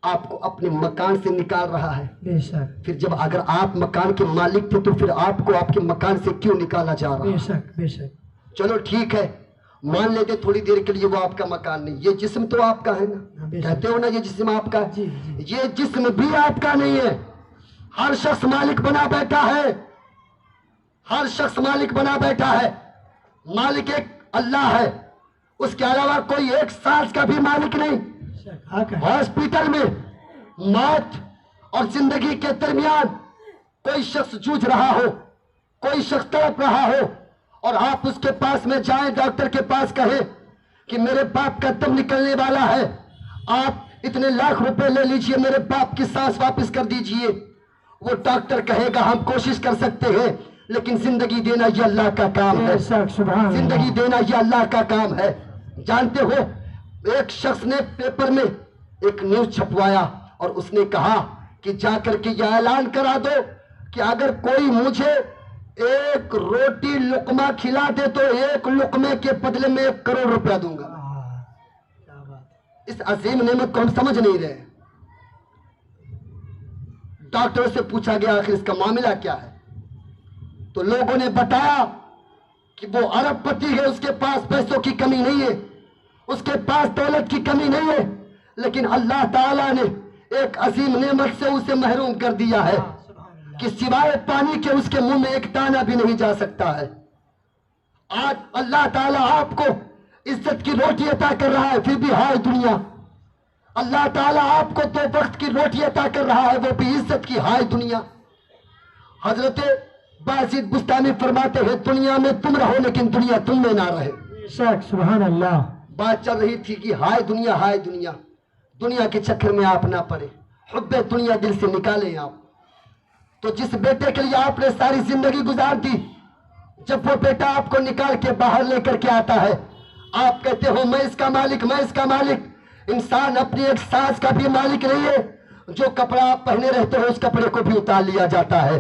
[SPEAKER 1] آپ کو اپنے مکان سے نکال رہا ہے۔
[SPEAKER 3] بے شک
[SPEAKER 1] پھر جب اگر آپ مکان کے مالک تھے تو پھر آپ کو آپ کے مکان سے کیوں نکالا جا رہا
[SPEAKER 3] بے
[SPEAKER 1] ہے؟
[SPEAKER 3] شک بے شک۔
[SPEAKER 1] چلو ٹھیک ہے، مان لیتے تھوڑی دیر کے لیے وہ آپ کا مکان نہیں، یہ جسم تو آپ کا ہے نا، کہتے ہو نا یہ جسم آپ کا ہے، یہ جسم بھی آپ کا نہیں ہے۔ ہر شخص مالک بنا بیٹھا ہے، ہر شخص مالک بنا بیٹھا ہے۔ مالک ایک اللہ ہے، اس کے علاوہ کوئی ایک سانس کا بھی مالک نہیں۔ ہاسپٹل میں موت اور زندگی کے درمیان کوئی شخص جوجھ رہا ہو، کوئی شخص تڑپ رہا ہو اور آپ اس کے پاس میں جائیں, ڈاکٹر کے پاس کہیں کہ میرے باپ کا دم نکلنے والا ہے, آپ اتنے لاکھ روپے لے لیجئے, میرے باپ کی سانس واپس کر دیجئے. وہ ڈاکٹر کہے گا ہم کوشش کر سکتے ہیں, لیکن زندگی دینا یہ اللہ کا کام ہے, زندگی دینا یہ اللہ کا کام ہے. جانتے ہو, ایک شخص نے پیپر میں ایک نیوز چھپوایا اور اس نے کہا کہ جا کر کے یہ اعلان کرا دو کہ اگر کوئی مجھے ایک روٹی لقمہ کھلا دے تو ایک لقمے کے بدلے میں 1 کروڑ روپیہ دوں گا. اس عظیم نعمت کو ہم سمجھ نہیں رہے. ڈاکٹر سے پوچھا گیا آخر اس کا معاملہ کیا ہے, تو لوگوں نے بتایا کہ وہ ارب پتی ہے, اس کے پاس پیسوں کی کمی نہیں ہے, اس کے پاس دولت کی کمی نہیں ہے, لیکن اللہ تعالیٰ نے ایک عظیم نعمت سے اسے محروم کر دیا ہے کہ سوائے پانی کے اس کے منہ میں ایک دانہ بھی نہیں جا سکتا ہے. آج اللہ تعالیٰ آپ کو عزت کی روٹی عطا کر رہا ہے, پھر بھی ہائے دنیا. اللہ تعالیٰ آپ کو 2 وقت کی روٹی عطا کر رہا ہے, وہ بھی عزت کی, ہائے دنیا. حضرت باجد بستانی فرماتے ہیں دنیا میں تم رہو لیکن دنیا تم میں نہ رہے.
[SPEAKER 3] سبحان اللہ.
[SPEAKER 1] بات چل رہی تھی کہ ہائے دنیا, ہائے دنیا. دنیا کے چکر میں آپ نہ پڑے, حب دنیا دل سے نکالیں آپ. تو جس بیٹے کے لیے آپ نے ساری زندگی گزار دی, جب وہ بیٹا آپ کو نکال کے باہر لے کر کے آتا ہے, آپ کہتے ہو میں اس کا مالک, میں اس کا مالک. انسان اپنی ایک سانس کا بھی مالک نہیں ہے. جو کپڑا آپ پہنے رہتے ہو اس کپڑے کو بھی اتار لیا جاتا ہے,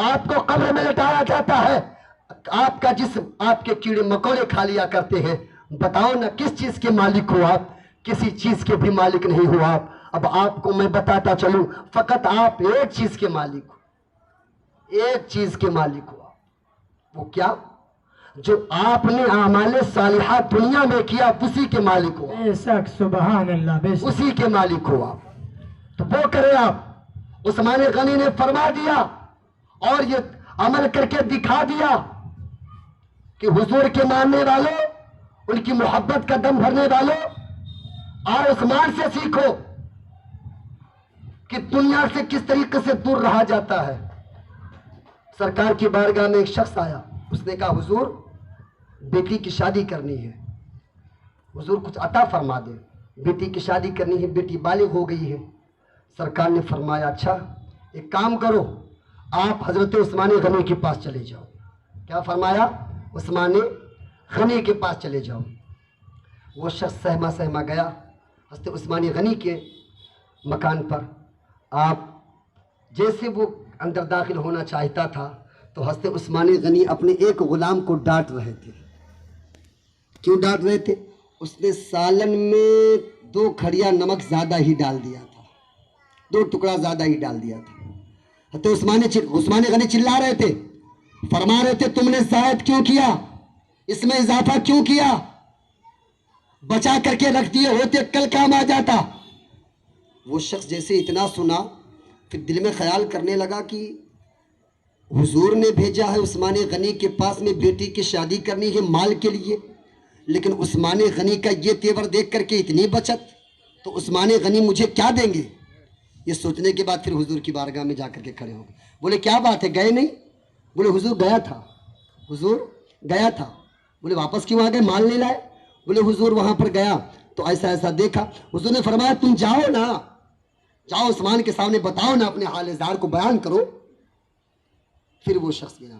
[SPEAKER 1] آپ کو قبر میں لٹایا جاتا ہے, آپ کا جسم آپ کے کیڑے مکوڑے کھا لیا کرتے ہیں. بتاؤ نا کس چیز کے مالک ہو آپ؟ کسی چیز کے بھی مالک نہیں ہو آپ. اب آپ کو میں بتاتا چلوں, فقط آپ ایک چیز کے مالک ہو, ایک چیز کے مالک ہو آپ. وہ کیا؟ جو آپ نے اعمال صالحہ دنیا میں کیا اسی کے مالک ہو,
[SPEAKER 3] سبحان اللہ.
[SPEAKER 1] اسی کے مالک ہو آپ. تو وہ کرے آپ. عثمان غنی نے فرما دیا اور یہ عمل کر کے دکھا دیا کہ حضور کے ماننے والوں, ان کی محبت کا دم بھرنے والوں, اور عثمان سے سیکھو کہ دنیا سے کس طریقے سے دور رہا جاتا ہے. سرکار کی بارگاہ میں ایک شخص آیا, اس نے کہا حضور بیٹی کی شادی کرنی ہے, حضور کچھ عطا فرما دیں, بیٹی کی شادی کرنی ہے, بیٹی بالغ ہو گئی ہے. سرکار نے فرمایا اچھا ایک کام کرو, آپ حضرت عثمان غنی کے پاس چلے جاؤ. کیا فرمایا؟ عثمان غنی کے پاس چلے جاؤ. وہ شخص سہما سہما گیا حضرت عثمان غنی کے مکان پر. آپ جیسے وہ اندر داخل ہونا چاہتا تھا تو حضرت عثمان غنی اپنے ایک غلام کو ڈانٹ رہے تھے. کیوں ڈانٹ رہے تھے؟ اس نے سالن میں 2 کھڑیا نمک زیادہ ہی ڈال دیا تھا, 2 ٹکڑا زیادہ ہی ڈال دیا تھا. حضرت عثمان غنی چلا رہے تھے, فرما رہے تھے تم نے زائد کیوں کیا, اس میں اضافہ کیوں کیا, بچا کر کے رکھ دیے ہوتے کل کام آ جاتا. وہ شخص جیسے اتنا سنا پھر دل میں خیال کرنے لگا کہ حضور نے بھیجا ہے عثمان غنی کے پاس میں بیٹی کی شادی کرنی ہے مال کے لیے, لیکن عثمان غنی کا یہ تیور دیکھ کر کے اتنی بچت, تو عثمان غنی مجھے کیا دیں گے. یہ سوچنے کے بعد پھر حضور کی بارگاہ میں جا کر کے کھڑے ہو گئے. بولے کیا بات ہے, گئے نہیں؟ بولے حضور گیا تھا, حضور گیا تھا. بولے واپس کیوں آ گئے, مال نہیں لائے؟ بولے حضور وہاں پر گیا تو ایسا ایسا دیکھا. حضور نے فرمایا تم جاؤ نا, جاؤ عثمان کے سامنے بتاؤ نا, اپنے حال زار کو بیان کرو. پھر وہ شخص گیا,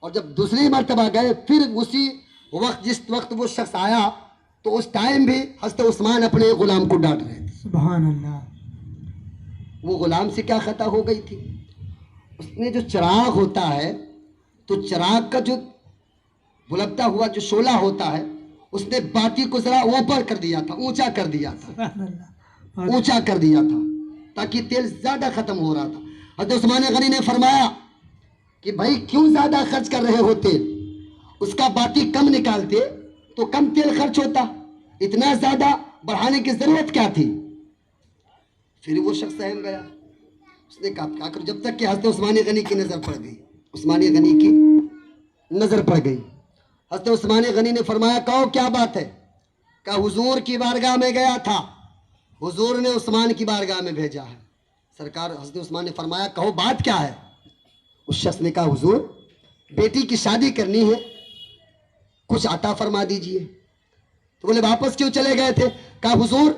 [SPEAKER 1] اور جب دوسری مرتبہ گئے پھر اسی وقت جس وقت وہ شخص آیا تو اس ٹائم بھی حضرت عثمان اپنے غلام کو ڈانٹ رہے تھے.
[SPEAKER 3] سبحان اللہ.
[SPEAKER 1] وہ غلام سے کیا خطا ہو گئی تھی؟ اس نے جو چراغ ہوتا ہے تو چراغ کا جو بلبتا ہوا جو شعلہ ہوتا ہے اس نے باتی کو ذرا اوپر کر دیا تھا, اونچا کر دیا تھا, اونچا کر دیا تھا تاکہ تیل زیادہ ختم ہو رہا تھا. حضرت عثمان غنی نے فرمایا کہ بھائی کیوں زیادہ خرچ کر رہے ہو تیل, اس کا باتی کم نکالتے تو کم تیل خرچ ہوتا, اتنا زیادہ بڑھانے کی ضرورت کیا تھی. پھر وہ شخص سہم گیا, اس نے کہا کیا کرو, جب تک کہ حضرت عثمان غنی کی نظر پڑ گئی, عثمان غنی کی نظر پڑ گئی. حضرت عثمان غنی نے فرمایا کہو کیا بات ہے. کہا حضور کی بارگاہ میں گیا تھا, حضور نے عثمان کی بارگاہ میں بھیجا ہے. سرکار حضرت عثمان نے فرمایا کہو بات کیا ہے. اس شخص نے کہا حضور بیٹی کی شادی کرنی ہے، کچھ عطا فرما دیجئے۔ تو بولے واپس کیوں چلے گئے تھے؟ کہا حضور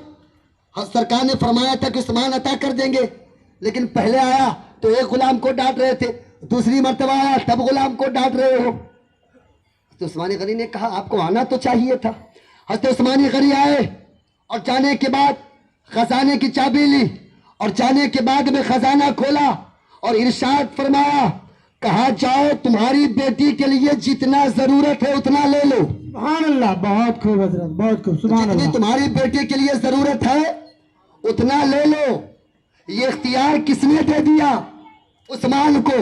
[SPEAKER 1] سرکار نے فرمایا تھا کہ عثمان عطا کر دیں گے، لیکن پہلے آیا تو ایک غلام کو ڈانٹ رہے تھے، دوسری مرتبہ آیا تب غلام کو ڈانٹ رہے ہو۔ حضرت عثمان غنی نے کہا آپ کو آنا تو چاہیے تھا۔ حضرت عثمان غنی آئے اور جانے کے بعد خزانے کی چابی لی اور جانے کے بعد میں خزانہ کھولا اور ارشاد فرمایا، کہا جاؤ تمہاری بیٹی کے لیے جتنا ضرورت ہے اتنا لے لو۔
[SPEAKER 3] سبحان اللہ، بہت خوب حضرت، بہت خوب، سبحان
[SPEAKER 1] جتنی
[SPEAKER 3] اللہ۔
[SPEAKER 1] تمہاری بیٹی کے لیے ضرورت ہے اتنا لے لو۔ یہ اختیار کس نے دے دیا؟ عثمان کو۔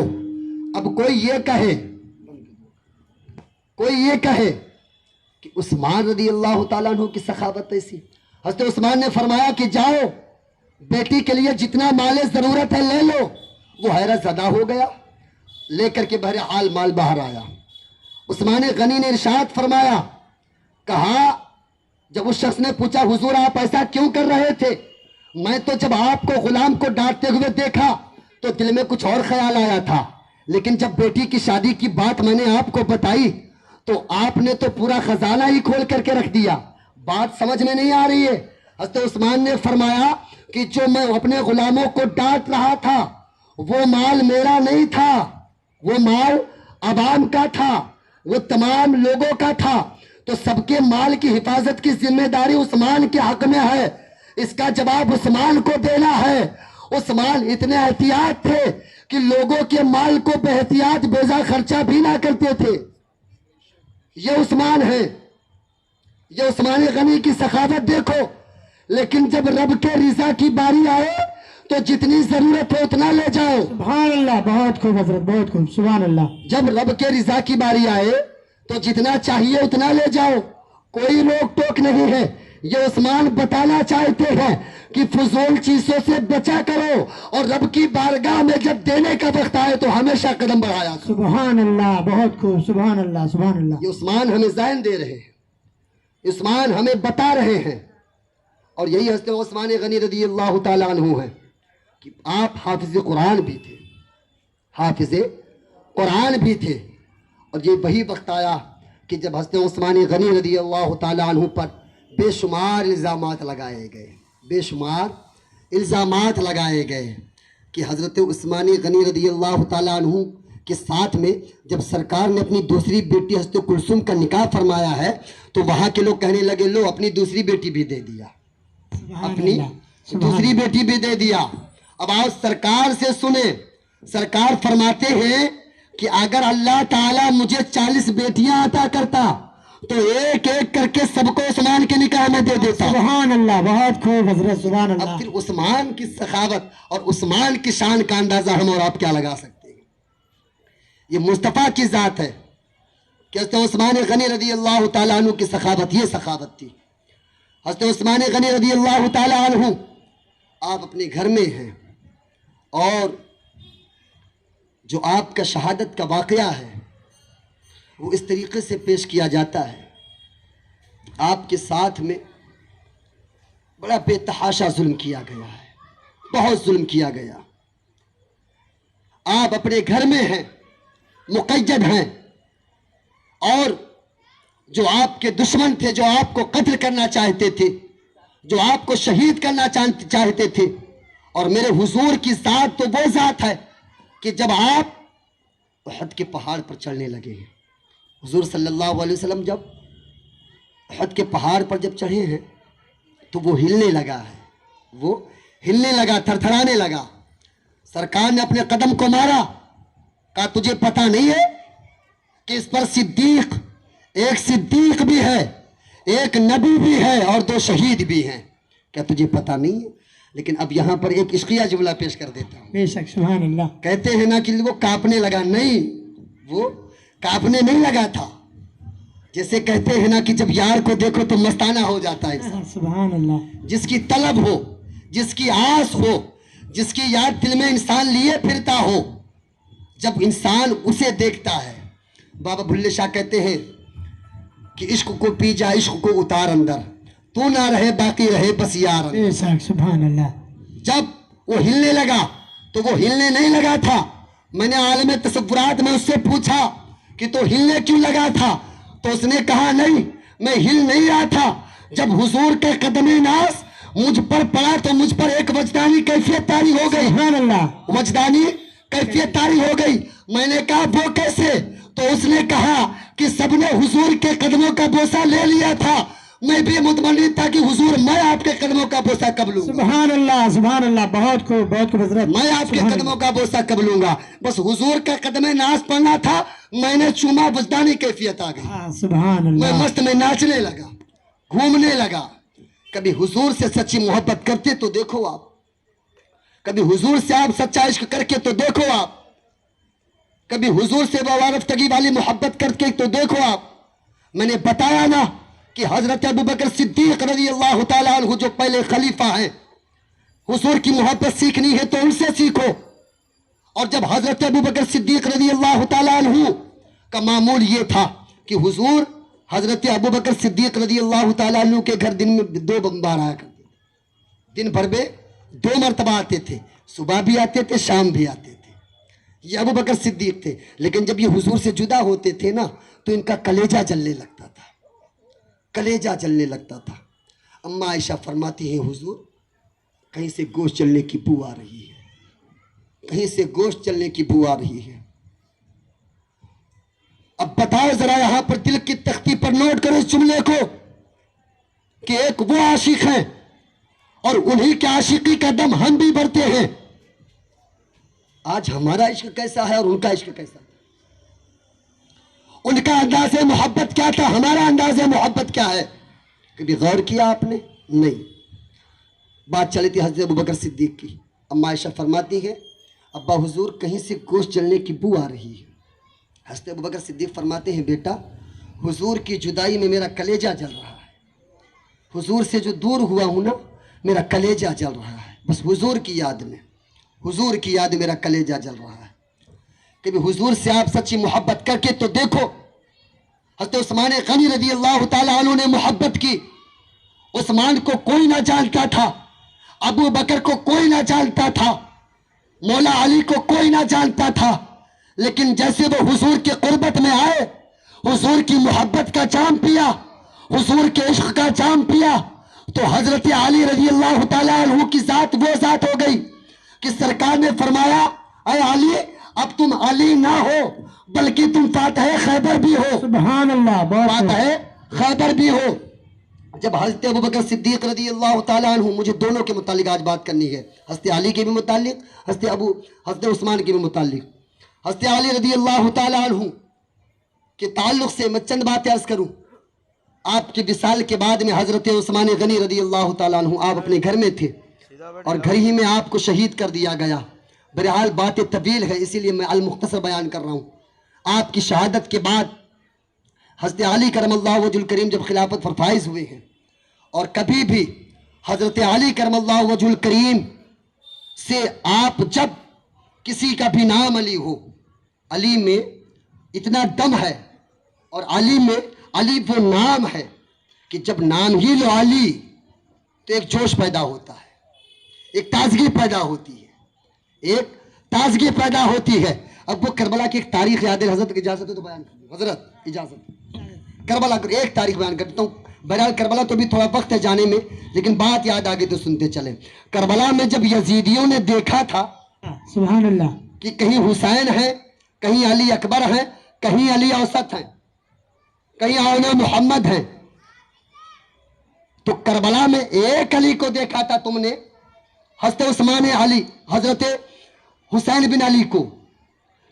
[SPEAKER 1] اب کوئی یہ کہے کہ عثمان رضی اللہ تعالیٰ عنہ کی سخاوت ایسی۔ حضرت عثمان نے فرمایا کہ جاؤ بیٹی کے لیے جتنا مال ضرورت ہے لے لو۔ وہ حیرت زدہ ہو گیا، لے کر کے بہرحال مال باہر آیا۔ عثمان غنی نے ارشاد فرمایا، کہا جب اس شخص نے پوچھا حضور آپ ایسا کیوں کر رہے تھے؟ میں تو جب آپ کو غلام کو ڈانٹتے ہوئے دیکھا تو دل میں کچھ اور خیال آیا تھا، لیکن جب بیٹی کی شادی کی بات میں نے آپ کو بتائی تو آپ نے تو پورا خزانہ ہی کھول کر کے رکھ دیا۔ بات سمجھ میں نہیں آ رہی ہے۔ حضرت عثمان نے فرمایا کہ جو میں اپنے غلاموں کو ڈانٹ رہا تھا وہ مال میرا نہیں تھا، وہ مال عوام کا تھا، وہ تمام لوگوں کا تھا، تو سب کے مال کی حفاظت کی ذمہ داری عثمان کے حق میں ہے، اس کا جواب عثمان کو دینا ہے۔ عثمان اتنے احتیاط تھے کہ لوگوں کے مال کو بے احتیاط بیجا خرچہ بھی نہ کرتے تھے۔ یہ عثمان ہے، یہ عثمان غنی کی سخاوت دیکھو۔ لیکن جب رب کے رضا کی باری آئے تو جتنی ضرورت ہے اتنا لے جاؤ۔
[SPEAKER 3] سبحان اللہ، بہت خوب حضرت، بہت خوب، سبحان اللہ۔
[SPEAKER 1] جب رب کے رضا کی باری آئے تو جتنا چاہیے اتنا لے جاؤ، کوئی روک ٹوک نہیں ہے۔ یہ عثمان بتانا چاہتے ہیں کہ فضول چیزوں سے بچا کرو، اور رب کی بارگاہ میں جب دینے کا وقت آئے تو ہمیشہ قدم بڑھایا کرو۔
[SPEAKER 3] سبحان اللہ، بہت خوب، سبحان اللہ، سبحان اللہ۔
[SPEAKER 1] یہ عثمان ہمیں ذہن دے رہے ہیں، عثمان ہمیں بتا رہے ہیں، اور یہی حضرت عثمان غنی رضی اللہ تعالیٰ عنہ ہے کہ آپ حافظ قرآن بھی تھے، حافظ قرآن بھی تھے۔ اور یہ وہی وقت آیا کہ جب حضرت عثمان غنی رضی اللہ تعالیٰ عنہ پر بے شمار الزامات لگائے گئے، بے شمار الزامات لگائے گئے کہ حضرت عثمان غنی رضی اللہ تعالیٰ عنہ کے ساتھ میں جب سرکار نے اپنی دوسری بیٹی حضرت کلثوم کا نکاح فرمایا ہے تو وہاں کے لوگ کہنے لگے لو اپنی دوسری بیٹی بھی دے دیا، اپنی دوسری بیٹی بھی دے دیا۔ اب آؤ سرکار سے سنیں، سرکار فرماتے ہیں کہ اگر اللہ تعالیٰ مجھے 40 بیٹیاں عطا کرتا تو ایک ایک کر کے سب کو عثمان کے نکاح میں دے دیتا۔
[SPEAKER 3] سبحان اللہ، بہت خوب حضرت، سبحان
[SPEAKER 1] اب
[SPEAKER 3] اللہ۔
[SPEAKER 1] پھر عثمان کی سخاوت اور عثمان کی شان کا اندازہ ہم اور آپ کیا لگا سکتے ہیں؟ یہ مصطفیٰ کی ذات ہے کہ حضرت عثمان غنی رضی اللہ تعالیٰ عنہ کی سخاوت یہ سخاوت تھی۔ حضرت عثمان غنی رضی اللہ تعالیٰ عنہ آپ اپنے گھر میں ہیں، اور جو آپ کا شہادت کا واقعہ ہے وہ اس طریقے سے پیش کیا جاتا ہے، آپ کے ساتھ میں بڑا بے تحاشا ظلم کیا گیا ہے، بہت ظلم کیا گیا۔ آپ اپنے گھر میں ہیں، مقید ہیں، اور جو آپ کے دشمن تھے، جو آپ کو قتل کرنا چاہتے تھے، جو آپ کو شہید کرنا چاہتے تھے، اور میرے حضور کی ذات تو وہ ذات ہے کہ جب آپ احد کے پہاڑ پر چڑھنے لگے ہیں، حضور صلی اللہ علیہ وسلم جب احد کے پہاڑ پر جب چڑھے ہیں تو وہ ہلنے لگا ہے، وہ ہلنے لگا، تھرتھرانے لگا۔ سرکار نے اپنے قدم کو مارا، کہا تجھے پتہ نہیں ہے کہ اس پر ایک صدیق بھی ہے، ایک نبی بھی ہے، اور 2 شہید بھی ہیں، کیا تجھے پتہ نہیں ہے؟ لیکن اب یہاں پر ایک عشقیہ جملہ پیش کر دیتا ہوں۔
[SPEAKER 3] بے شک، سبحان اللہ۔
[SPEAKER 1] کہتے ہیں نا کہ وہ کانپنے لگا، نہیں، وہ کانپنے نہیں لگا تھا۔ جیسے کہتے ہیں نا کہ جب یار کو دیکھو تو مستانہ ہو جاتا ہے انسان،
[SPEAKER 3] سبحان اللہ۔
[SPEAKER 1] جس کی طلب ہو، جس کی آس ہو، جس کی یاد دل میں انسان لیے پھرتا ہو، جب انسان اسے دیکھتا ہے۔ بابا بھلے شاہ کہتے ہیں کہ عشق کو پی جا، عشق کو اتار اندر، تو نہ رہے باقی رہے بس یار اندر۔
[SPEAKER 3] بے شک، سبحان اللہ۔
[SPEAKER 1] جب وہ ہلنے لگا تو وہ ہلنے نہیں لگا تھا۔ میں نے عالم تصورات میں اس سے پوچھا کہ تو ہلنے کیوں لگا تھا؟ تو اس نے کہا نہیں، میں ہل نہیں رہا تھا، جب حضور کے قدم ناز مجھ پر پڑا تو مجھ پر ایک وجدانی کیفیت طاری ہو گئی.
[SPEAKER 3] سبحان اللہ.
[SPEAKER 1] وجدانی کیفیت طاری ہو گئی. میں نے کہا وہ کیسے؟ تو اس نے کہا کہ سب نے حضور کے قدموں کا بوسہ لے لیا تھا، میں بھی مطمئن تھا کہ حضور میں آپ کے قدموں کا بوسہ کب لوں گا.
[SPEAKER 3] سبحان اللہ سبحان اللہ. بہت خوب بہت خوب حضرت.
[SPEAKER 1] میں آپ کے
[SPEAKER 3] سبحان
[SPEAKER 1] قدموں کا بوسہ کب لوں گا. بس حضور کا قدم ناز پڑنا تھا، میں نے چوما، وجدانی کیفیت آ گئی.
[SPEAKER 3] اللہ. سبحان
[SPEAKER 1] میں
[SPEAKER 3] اللہ.
[SPEAKER 1] مست میں ناچنے لگا، گھومنے لگا. کبھی حضور سے سچی محبت کرتے تو دیکھو آپ، کبھی حضور سے آپ سچا عشق کر کے تو دیکھو آپ، کبھی حضور سے وابستگی والی محبت کر کے تو دیکھو آپ. میں نے بتایا نا کہ حضرت ابوبکر صدیق رضی اللہ تعالیٰ عنہ جو پہلے خلیفہ ہیں، حضور کی محبت سیکھنی ہے تو ان سے سیکھو. اور جب حضرت ابوبکر صدیق رضی اللہ تعالیٰ عنہ کا معمول یہ تھا کہ حضور حضرت ابوبکر صدیق رضی اللہ تعالیٰ عنہ کے گھر دن میں 2 بار آیا کرتے تھے، دن بھر میں 2 مرتبہ آتے تھے، صبح بھی آتے تھے، شام بھی آتے تھے. یہ ابوبکر صدیق تھے. لیکن جب یہ حضور سے جدا ہوتے تھے نا تو ان کا کلیجہ جلنے لگتا تھا، کلیجہ جلنے لگتا تھا. اما عائشہ فرماتی ہیں حضور کہیں سے گوشت چلنے کی بو آ رہی ہے، کہیں سے گوشت چلنے کی بو آ رہی ہے. اب بتاؤ ذرا یہاں پر دل کی تختی پر نوٹ کرو اس جملے کو کہ ایک وہ عاشق ہیں اور انہی کے عاشقی کا دم ہم بھی بھرتے ہیں. آج ہمارا عشق کیسا ہے اور ان کا عشق کیسا ہے؟ ان کا انداز محبت کیا تھا، ہمارا انداز محبت کیا ہے؟ کبھی غور کیا آپ نے؟ نہیں. بات چلی تھی حضرت ابوبکر صدیق کی. اما عائشہ فرماتی ہے ابا حضور کہیں سے گوشت جلنے کی بو آ رہی ہے. حضرت ابوبکر صدیق فرماتے ہیں بیٹا حضور کی جدائی میں میرا کلیجہ جل رہا ہے، حضور سے جو دور ہوا ہوں نا میرا کلیجہ جل رہا ہے. بس حضور کی یاد میں، حضور کی یاد میرا کلیجہ جل رہا ہے. کبھی حضور سے آپ سچی محبت کر کے تو دیکھو. حضرت عثمان غنی رضی اللہ تعالیٰ عنہ نے محبت کی. عثمان کو کوئی نہ جانتا تھا، ابو بکر کو کوئی نہ جانتا تھا، مولا علی کو کوئی نہ جانتا تھا. لیکن جیسے وہ حضور کے قربت میں آئے، حضور کی محبت کا جام پیا، حضور کے عشق کا جام پیا، تو حضرت علی رضی اللہ تعالیٰ عنہ کی ذات وہ ذات ہو گئی کہ سرکار نے فرمایا اے علی اب تم علی نہ ہو بلکہ تم فاتح خیبر بھی ہو.
[SPEAKER 3] سبحان اللہ.
[SPEAKER 1] فاتح خیبر بھی ہو. جب حضرت ابوبکر صدیق رضی اللہ تعالیٰ عنہ، مجھے دونوں کے متعلق آج بات کرنی ہے، حضرت علی کے بھی متعلق، حضرت عثمان کے بھی متعلق. حضرت علی رضی اللہ تعالیٰ عنہ کے تعلق سے میں چند باتیں عرض کروں. آپ کے وصال کے بعد میں حضرت عثمان غنی رضی اللہ تعالیٰ عنہ آپ اپنے گھر میں تھے اور گھر ہی میں آپ کو شہید کر دیا گیا. بہرحال باتیں طویل ہیں اسی لیے میں المختصر بیان کر رہا ہوں. آپ کی شہادت کے بعد حضرت علی کرم اللہ وجہ الکریم جب خلافت پر فائز ہوئے ہیں، اور کبھی بھی حضرت علی کرم اللہ وجہ الکریم سے آپ جب کسی کا بھی نام علی ہو، علی میں اتنا دم ہے اور علی میں علی وہ نام ہے کہ جب نام ہی لو علی تو ایک جوش پیدا ہوتا ہے، ایک تازگی پیدا ہوتی ہے، ایک تازگی پیدا ہوتی ہے. اب وہ کربلا کی ایک تاریخ یاد ہے، حضرت اجازت ہے تو بیان کر دوں. حضرت اجازت، کربلا کی ایک تاریخ بیان کرتا ہوں. بہرحال کربلا تو بھی تھوڑا وقت ہے جانے میں لیکن بات یاد آگے تو سنتے چلیں. کربلا میں جب یزیدیوں نے دیکھا تھا
[SPEAKER 3] سبحان اللہ
[SPEAKER 1] کہ کہیں حسین ہے، کہیں علی اکبر ہیں، کہیں علی اوسط ہیں، کہیں آون محمد ہیں، تو کربلا میں ایک علی کو دیکھا تھا تم نے، حضرت عثمان علی، حضرت حسین بن علی کو.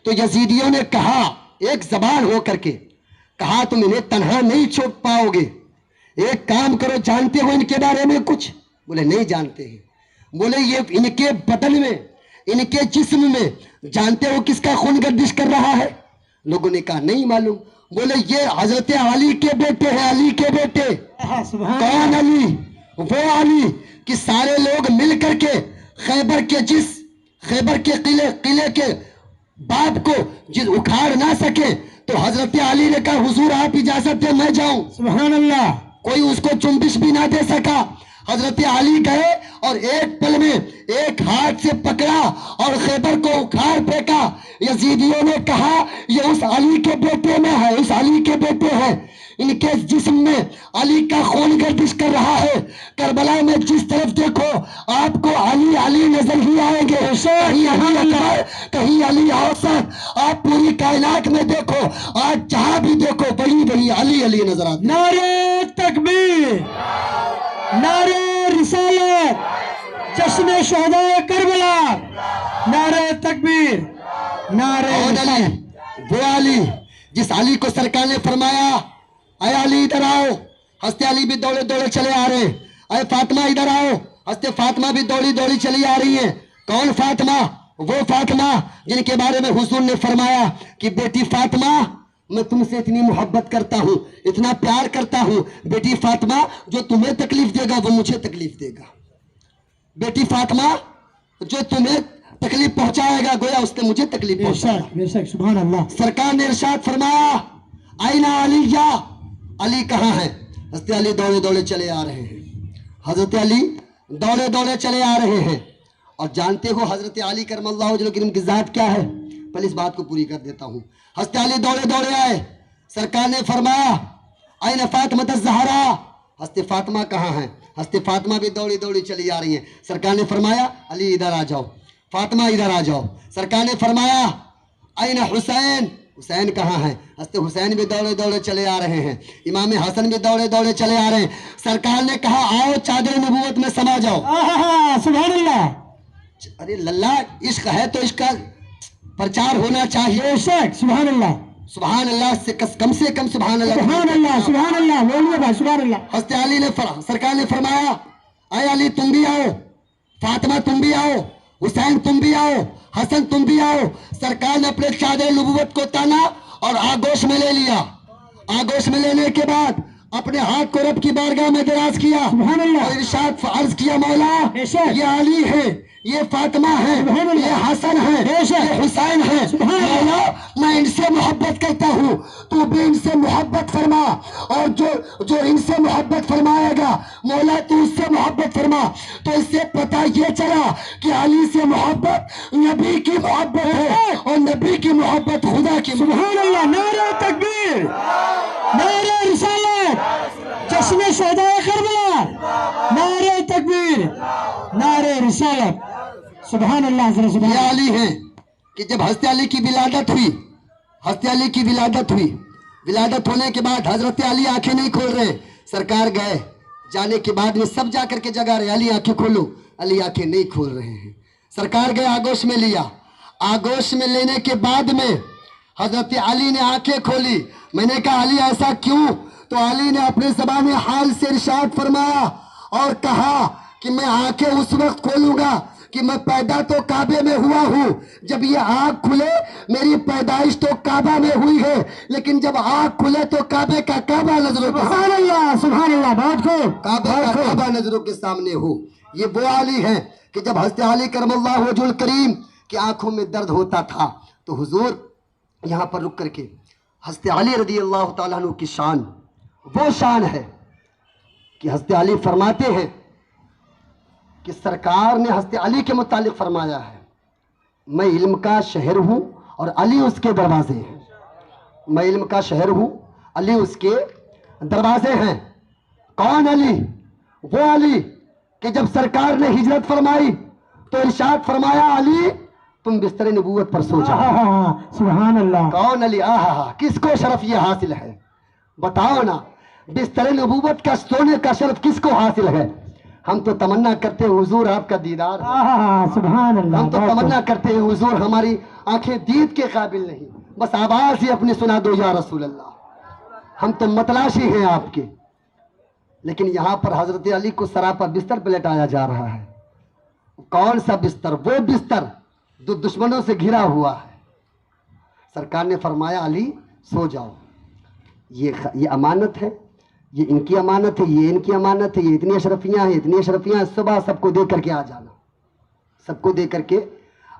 [SPEAKER 1] تو یزیدیوں نے کہا ایک زبان ہو کر کے کہا تم انہیں تنہا نہیں چھوڑ پاؤ گے، ایک کام کرو، جانتے ہو ان کے بارے میں کچھ؟ بولے نہیں جانتے ہیں. بولے یہ ان کے بدن میں، ان کے جسم میں جانتے ہو کس کا خون گردش کر رہا ہے؟ لوگوں نے کہا نہیں معلوم. بولے یہ حضرت علی کے بیٹے ہیں، علی کے بیٹے. کون علی؟ وہ علی کہ سارے لوگ مل کر کے خیبر کے قلعے کے باب کو جس اکھاڑ نہ سکے تو حضرت علی نے کہا حضور آپ اجازت دے میں جاؤں.
[SPEAKER 3] سبحان اللہ.
[SPEAKER 1] کوئی اس کو چنبش بھی نہ دے سکا. حضرت علی گئے اور ایک پل میں ایک ہاتھ سے پکڑا اور خیبر کو اکھاڑ پھینکا. یزیدیوں نے کہا یہ اس علی کے بیٹے میں ہے، اس علی کے بیٹے ہیں. ان کے جسم میں علی کا خون گردش کر رہا ہے. کربلا میں جس طرف دیکھو آپ کو علی علی نظر ہی آئیں گے. کہیں علی اکبر، کہیں علی اوسط. آپ پوری کائنات میں دیکھو، آج جہاں بھی دیکھو بڑی بڑی علی علی نظر آتے.
[SPEAKER 3] نعرہ تکبیر، نعرہ رسالت، جشن شہداء کربلا، نعرہ تکبیر، نعرہ
[SPEAKER 1] کون علی؟
[SPEAKER 3] رسالت.
[SPEAKER 1] وہ علی جس علی کو سرکار نے فرمایا اے علی ادھر آؤ. ہنستے علی بھی دوڑے دوڑے چلے آ رہے ہیں. اے فاطمہ ادھر آؤ. ہنستے فاطمہ بھی دوڑی دوڑی چلی آ رہی ہیں. کون فاطمہ؟ وہ فاطمہ جن کے بارے میں حضور نے فرمایا کہ بیٹی فاطمہ میں تم سے اتنی محبت کرتا ہوں، اتنا پیار کرتا ہوں. بیٹی فاطمہ جو تمہیں تکلیف دے گا وہ مجھے تکلیف دے گا. بیٹی فاطمہ جو تمہیں تکلیف پہنچائے گا گویا اس نے مجھے تکلیف
[SPEAKER 3] بے
[SPEAKER 1] پہنچایا.
[SPEAKER 3] شک بے شک، سبحان اللہ.
[SPEAKER 1] سرکار نے ارشاد فرمایا آئینہ علی جا، علی کہاں ہے؟ حضرت علی دوڑے دوڑے چلے آ رہے ہیں. حضرت علی دوڑے دوڑے چلے آ رہے ہیں. اور جانتے ہو حضرت علی کرم اللہ وجہہ کی ذات کیا ہے؟ پہلے اس بات کو پوری کر دیتا ہوں. حضرت علی دوڑے دوڑے آئے. سرکار نے فرمایا آئینہ فاطمہ الزہرا، حضرت فاطمہ کہاں ہیں؟ حضرت فاطمہ بھی دوڑی دوڑی چلی آ رہی ہیں. سرکار نے فرمایا علی ادھر آ جاؤ، فاطمہ ادھر آ جاؤ. سرکار نے فرمایا آئینہ حسین، حسین کہاں ہے؟ حضرت حسین بھی دوڑے دوڑے چلے آ رہے ہیں. امام حسن بھی دوڑے دوڑے چلے آ رہے ہیں. سرکار نے کہا آؤ چادر نبوت میں سما جاؤ.
[SPEAKER 3] سبحان اللہ.
[SPEAKER 1] ارے للہ عشق ہے تو اس کا پرچار ہونا چاہیے.
[SPEAKER 3] بے شک، سبحان اللہ،
[SPEAKER 1] سبحان اللہ سے کم سبحان اللہ.
[SPEAKER 3] سبحان اللہ، سبحان اللہ. بولیے بھائی، سبحان اللہ.
[SPEAKER 1] حضرت علی نے سرکار نے فرمایا اے علی تم بھی آؤ، فاطمہ تم بھی آؤ، حسین تم بھی آؤ، حسن تم بھی آؤ. سرکار نے اپنے چادر نبوت کو تانا اور آگوش میں لے لیا. آگوش میں لینے کے بعد اپنے ہاتھ کو رب کی بارگاہ میں دراز کیا
[SPEAKER 3] سبحان اللہ.
[SPEAKER 1] اور ارشاد عرض کیا مولا
[SPEAKER 3] بے شک.
[SPEAKER 1] یہ علی ہے، یہ فاطمہ ہے،
[SPEAKER 3] سبحان اللہ.
[SPEAKER 1] یہ حسن ہے،
[SPEAKER 3] بے شک.
[SPEAKER 1] یہ حسین ہے.
[SPEAKER 3] سبحان اللہ.
[SPEAKER 1] مولا میں ان سے محبت کرتا ہوں، تو بھی ان سے محبت فرما، اور جو ان سے محبت فرمائے گا مولا تو اس سے محبت فرما. تو اس سے پتہ یہ چلا کہ علی سے محبت نبی کی محبت ہے اور نبی کی محبت خدا کی.
[SPEAKER 3] سبحان اللہ. نعرہ تکبیر، نعرہ رسالت، جشن شہداء کربلا، نعرہ تکبیر، نعرہ رسالت. سبحان اللہ. ذرا سبحان
[SPEAKER 1] یہ
[SPEAKER 3] اللہ.
[SPEAKER 1] علی ہیں کہ جب حضرت علی کی ولادت ہوئی، حضرت علی کی ولادت ہوئی، ولادت ہونے کے بعد حضرت علی آنکھیں نہیں کھول رہے. سرکار گئے، جانے کے بعد میں سب جا کر کے جگا رہے علی آنکھیں کھولو. علی آنکھیں نہیں کھول رہے ہیں. سرکار گئے آگوش میں لیا. آگوش میں لینے کے بعد میں حضرت علی نے آنکھیں کھولی. میں نے کہا علی ایسا کیوں؟ تو علی نے اپنے زبان حال سے ارشاد فرمایا اور کہا کہ میں آنکھیں اس وقت کھولوں گا کہ میں پیدا تو کعبے میں ہوا ہوں. جب یہ آنکھ کھلے میری پیدائش تو کعبہ میں ہوئی ہے، لیکن جب آنکھ کھلے تو کعبے کا کعبہ نظروں کے
[SPEAKER 3] سبحان اللہ، سبحان اللہ. بہت خوب،
[SPEAKER 1] کعبہ کا کعبہ نظروں کے سامنے ہو. یہ وہ علی ہے کہ جب حضرت علی کرم اللہ وجہ الکریم کی آنکھوں میں درد ہوتا تھا تو حضور یہاں پر رک کر کے حضرت علی رضی اللہ تعالیٰ عنہ کی شان وہ شان ہے کہ حضرت علی فرماتے ہیں کہ سرکار نے حضرت علی کے متعلق فرمایا ہے میں علم کا شہر ہوں اور علی اس کے دروازے ہیں. میں علم کا شہر ہوں، علی اس کے دروازے ہیں. کون علی؟ وہ علی کہ جب سرکار نے ہجرت فرمائی تو ارشاد فرمایا علی تم بستر نبوت پر سو جاؤ.
[SPEAKER 3] سبحان اللہ.
[SPEAKER 1] کون علی؟ کس کو شرف یہ حاصل ہے؟ بتاؤ نا، بستر نبوت کا سونے کا شرف کس کو حاصل ہے؟ ہم تو تمنا کرتے ہیں حضور آپ کا دیدار.
[SPEAKER 3] سبحان اللہ.
[SPEAKER 1] ہم تو تمنا کرتے ہیں حضور ہماری آنکھیں دید کے قابل نہیں، بس آواز ہی اپنی سنا دو یا رسول اللہ. ہم تو متلاشی ہیں آپ کے. لیکن یہاں پر حضرت علی کو سراپا بستر پہ لٹایا جا رہا ہے. کون سا بستر؟ وہ بستر جو دشمنوں سے گھرا ہوا ہے. سرکار نے فرمایا علی سو جاؤ، یہ امانت ہے، یہ ان کی امانت ہے، یہ ان کی امانت ہے، یہ اتنی اشرفیاں ہیں، اتنی اشرفیاں ہیں. صبح سب کو دے کر کے آ جانا، سب کو دے کر کے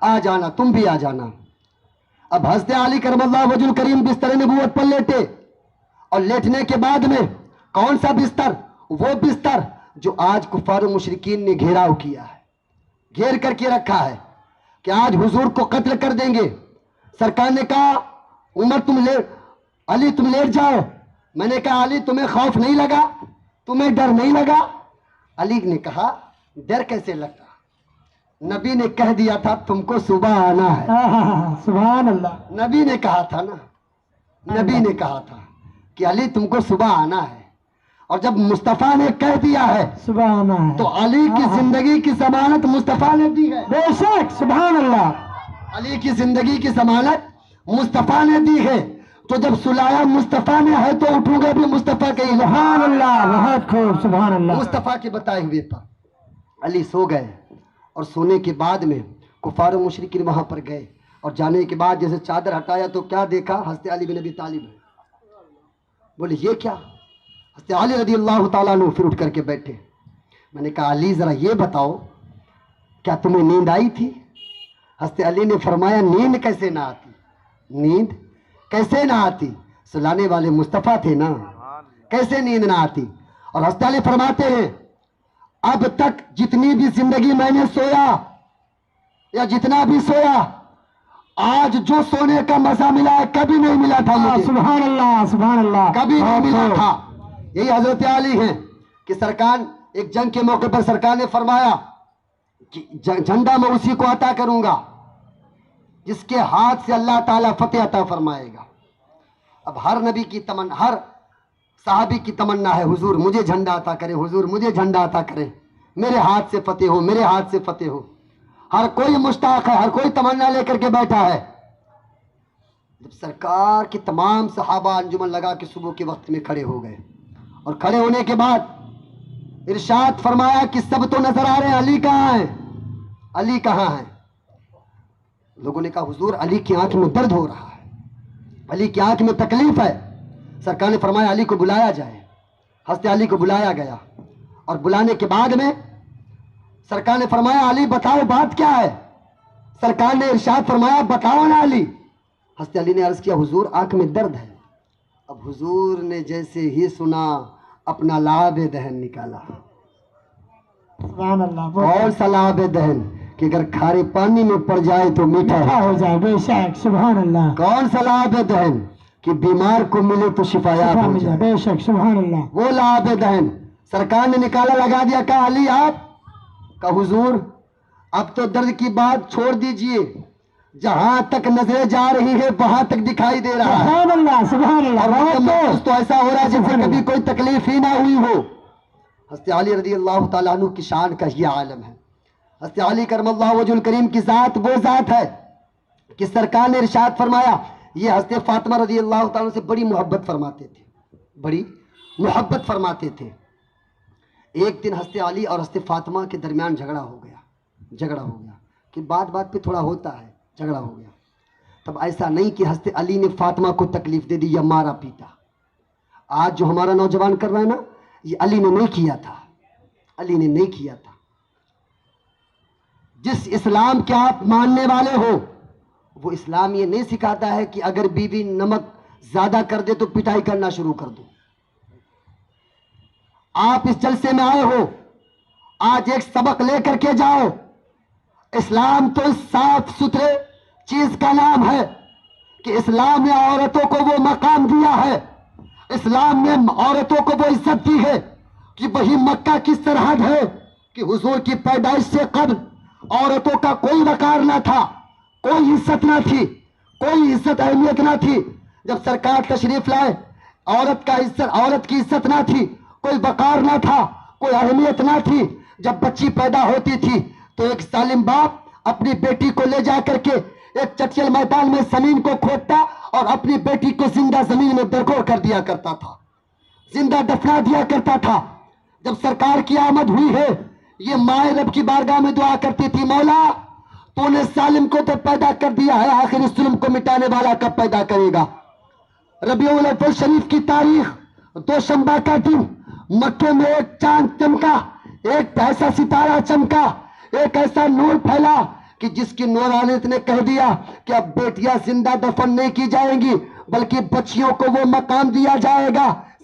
[SPEAKER 1] آ جانا، تم بھی آ جانا. اب حضرت علی کرم اللہ وجہ الکریم بستر نبوت پر لیٹے اور لیٹنے کے بعد میں کون سا بستر؟ وہ بستر جو آج کفار و مشرکین نے گھیراؤ کیا ہے، گھیر کر کے رکھا ہے کہ آج حضور کو قتل کر دیں گے۔ سرکار نے کہا عمر علی تم لیٹ جاؤ۔ میں نے کہا علی تمہیں خوف نہیں لگا، تمہیں ڈر نہیں لگا؟ علی نے کہا ڈر کیسے لگتا، نبی نے کہہ دیا تھا تم کو صبح آنا ہے۔
[SPEAKER 3] سبحان اللہ،
[SPEAKER 1] نبی نے کہا تھا نا، نبی نے کہا تھا کہ علی تم کو صبح آنا ہے، اور جب مصطفیٰ نے کہہ دیا ہے
[SPEAKER 3] سبحان اللہ،
[SPEAKER 1] تو علی کی زندگی کی ضمانت مصطفیٰ نے دی ہے۔
[SPEAKER 3] بے شک سبحان اللہ،
[SPEAKER 1] علی کی زندگی کی ضمانت مصطفیٰ نے دی ہے، تو جب سلایا مصطفیٰ نے ہے تو اٹھوں گا بھی مصطفیٰ کے ہی۔
[SPEAKER 3] سبحان اللہ، بہت خوب، سبحان اللہ،
[SPEAKER 1] مصطفیٰ کے بتائے ہوئے پر علی سو گئے، اور سونے کے بعد میں کفار و مشرکین وہاں پر گئے، اور جانے کے بعد جیسے چادر ہٹایا تو کیا دیکھا؟ حضرت علی بن ابی طالب ہے۔ بولے یہ کیا؟ حضرت علی رضی اللہ تعالیٰ عنہ پھر اٹھ کر کے بیٹھے۔ میں نے کہا علی ذرا یہ بتاؤ کیا تمہیں نیند آئی تھی؟ حضرت علی نے فرمایا نیند کیسے نہ آتی، نیند کیسے نہ آتی، سلانے والے مصطفیٰ تھے نا، کیسے نیند نہ آتی؟ اور حضرت علی فرماتے ہیں اب تک جتنی بھی زندگی میں نے سویا یا جتنا بھی سویا، آج جو سونے کا مزہ ملا ہے کبھی نہیں ملا تھا مجھے،
[SPEAKER 3] سبحان اللہ، سبحان اللہ،
[SPEAKER 1] کبھی نہیں ملا تھا۔ یہی حضرت علی ہیں کہ سرکار ایک جنگ کے موقع پر سرکار نے فرمایا کہ جھنڈا میں اسی کو عطا کروں گا جس کے ہاتھ سے اللہ تعالیٰ فتح عطا فرمائے گا۔ اب ہر نبی کی تمنا، ہر صحابی کی تمنا ہے حضور مجھے جھنڈا عطا کرے، حضور مجھے جھنڈا عطا کرے، میرے ہاتھ سے فتح ہو، میرے ہاتھ سے فتح ہو۔ ہر کوئی مشتاق ہے، ہر کوئی تمنا لے کر کے بیٹھا ہے۔ جب سرکار کی تمام صحابہ انجمن لگا کے صبح کے وقت میں کھڑے ہو گئے، اور کھڑے ہونے کے بعد ارشاد فرمایا کہ سب تو نظر آ رہے ہیں، علی کہاں ہیں، علی کہاں ہیں؟ لوگوں نے کہا حضور علی کی آنکھ میں درد ہو رہا ہے، علی کی آنکھ میں تکلیف ہے۔ سرکار نے فرمایا علی کو بلایا جائے۔ حضرت علی کو بلایا گیا، اور بلانے کے بعد میں سرکار نے فرمایا علی بتاؤ بات کیا ہے؟ سرکار نے ارشاد فرمایا بتاؤ نا علی۔ حضرت علی نے عرض کیا حضور آنکھ میں درد ہے۔ اب حضور نے جیسے ہی سنا اپنا لعاب دہن نکالا۔
[SPEAKER 3] سبحان اللہ،
[SPEAKER 1] کون سا لعاب دہن کہ اگر کھارے پانی میں پڑ جائے تو میٹھا
[SPEAKER 3] ہو جائے، بے شک سبحان اللہ،
[SPEAKER 1] کون سا لعاب دہن کہ بیمار کو ملے تو شفایاب ہو جائے،
[SPEAKER 3] بے شک سبحان اللہ،
[SPEAKER 1] وہ لعاب دہن سرکار نے نکالا، لگا دیا، کہا علی آپ کا حضور اب تو درد کی بات چھوڑ دیجئے، جہاں تک نظریں جا رہی ہے وہاں تک دکھائی دے رہا ہے،
[SPEAKER 3] سبحان اللہ، سبحان
[SPEAKER 1] اور
[SPEAKER 3] اللہ،
[SPEAKER 1] محسوس تو ایسا ہو رہا ہے جیسے کبھی کوئی تکلیف ہی نہ ہوئی ہو۔ حضرت علی رضی اللہ تعالیٰ عنہ کی شان کا یہ عالم ہے۔ حضرت علی کرم اللہ وجہ الکریم کی ذات وہ ذات ہے کہ سرکار نے ارشاد فرمایا، یہ حضرت فاطمہ رضی اللہ تعالیٰ سے بڑی محبت فرماتے تھے، بڑی محبت فرماتے تھے۔ ایک دن حضرت علی اور حضرت فاطمہ کے درمیان جھگڑا ہو گیا کہ بات بات پہ تھوڑا ہوتا ہے، جھگڑا ہو گیا۔ تب ایسا نہیں کہ حضرت علی نے فاطمہ کو تکلیف دے دی یا مارا پیٹا۔ آج جو ہمارا نوجوان کر رہا ہے نا، یہ علی نے نہیں کیا تھا، علی نے نہیں کیا تھا۔ جس اسلام کے آپ ماننے والے ہو، وہ اسلام یہ نہیں سکھاتا ہے کہ اگر بیوی نمک زیادہ کر دے تو پٹائی کرنا شروع کر دو۔ آپ اس جلسے میں آئے ہو، آج ایک سبق لے کر کے جاؤ۔ اسلام تو اس صاف ستھرے چیز کا نام ہے کہ اسلام نے عورتوں کو وہ مقام دیا ہے، اسلام نے عورتوں کو وہ عزت دی ہے کہ وہی مکہ کی سرحد ہے کہ حضور کی پیدائش سے قبل عورتوں کا کوئی وقار نہ تھا، کوئی عزت نہ تھی، کوئی عزت اہمیت نہ تھی۔ جب سرکار تشریف لائے، عورت کی عزت نہ تھی، کوئی وقار نہ تھا، کوئی اہمیت نہ تھی۔ جب بچی پیدا ہوتی تھی تو ایک ظالم باپ اپنی بیٹی کو لے جا کر کے ایک چٹیل میدان میں زمین کو کھودتا اور اپنی بیٹی کو زندہ زمین میں درگور کر دیا کرتا تھا، زندہ دفنا دیا کرتا تھا۔ جب سرکار کی آمد ہوئی ہے، یہ مائیں رب کی بارگاہ میں دعا کرتی تھی، مولا تو نے ظالم کو تو پیدا کر دیا ہے، آخر اس ظلم کو مٹانے والا کب پیدا کرے گا؟ ربیع الاول شریف کی تاریخ، دوشنبہ کا دن، مکے میں ایک چاند چمکا، ایک ایسا ستارہ چمکا، ایک ایسا نور پھیلا کہ جس کی نورانیت نے کہہ دیا کہ اب بیٹیاں زندہ دفن نہیں کی جائیں گی بلکہ بچیوں کو وہ مقام دیا جائے گا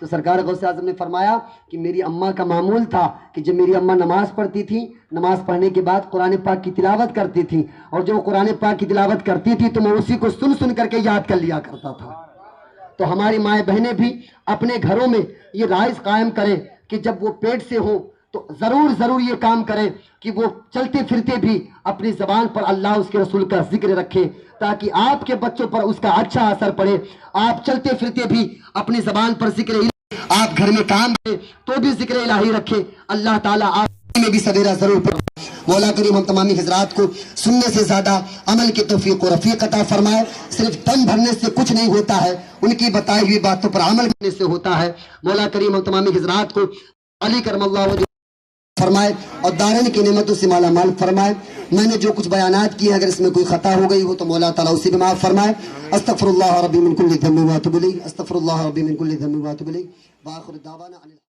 [SPEAKER 1] تو سرکار غوث اعظم نے فرمایا کہ میری اماں کا معمول تھا کہ جب میری اماں نماز پڑھتی تھی، نماز پڑھنے کے بعد قرآن پاک کی تلاوت کرتی تھی، اور جب وہ قرآن پاک کی تلاوت کرتی تھی تو میں اسی کو سن سن کر کے یاد کر لیا کرتا تھا۔ تو ہماری مائیں بہنیں بھی اپنے گھروں میں یہ رائج قائم کریں کہ جب وہ پیٹ سے ہوں تو ضرور یہ کام کریں کہ وہ چلتے پھرتے بھی اپنی زبان پر اللہ اس کے رسول کا ذکر رکھیں، تاکہ آپ کے بچوں پر اس کا اچھا اثر پڑے۔ آپ چلتے پھرتے بھی اپنی زبان پر ذکر الہی، آپ گھر میں کام کریں تو بھی ذکر الہی رکھیں، اللہ تعالیٰ آپ میں بھی سویرا ضرور پڑے۔ مولا کریم ہم تمامی حضرات کو سننے سے زیادہ عمل کی توفیق و رفیق عطا فرمائے۔ صرف دم بھرنے سے کچھ نہیں ہوتا ہے، ان کی بتائی ہوئی باتوں پر عمل کرنے سے ہوتا ہے۔ مولا کریم ہم تمامی حضرات کو علی کرم اللہ وجہ فرمائے اور دارین کی نعمتوں سے مالا مال فرمائے۔ میں نے جو کچھ بیانات کیے، اگر اس میں کوئی خطا ہو گئی ہو تو مولا تعالیٰ اسی بھی معاف فرمائے۔ استغفر اللہ ربی من کل ذنب واتوب الیہ، استغفر اللہ ربی من کل ذنب واتوب الیہ، وآخر دعوانا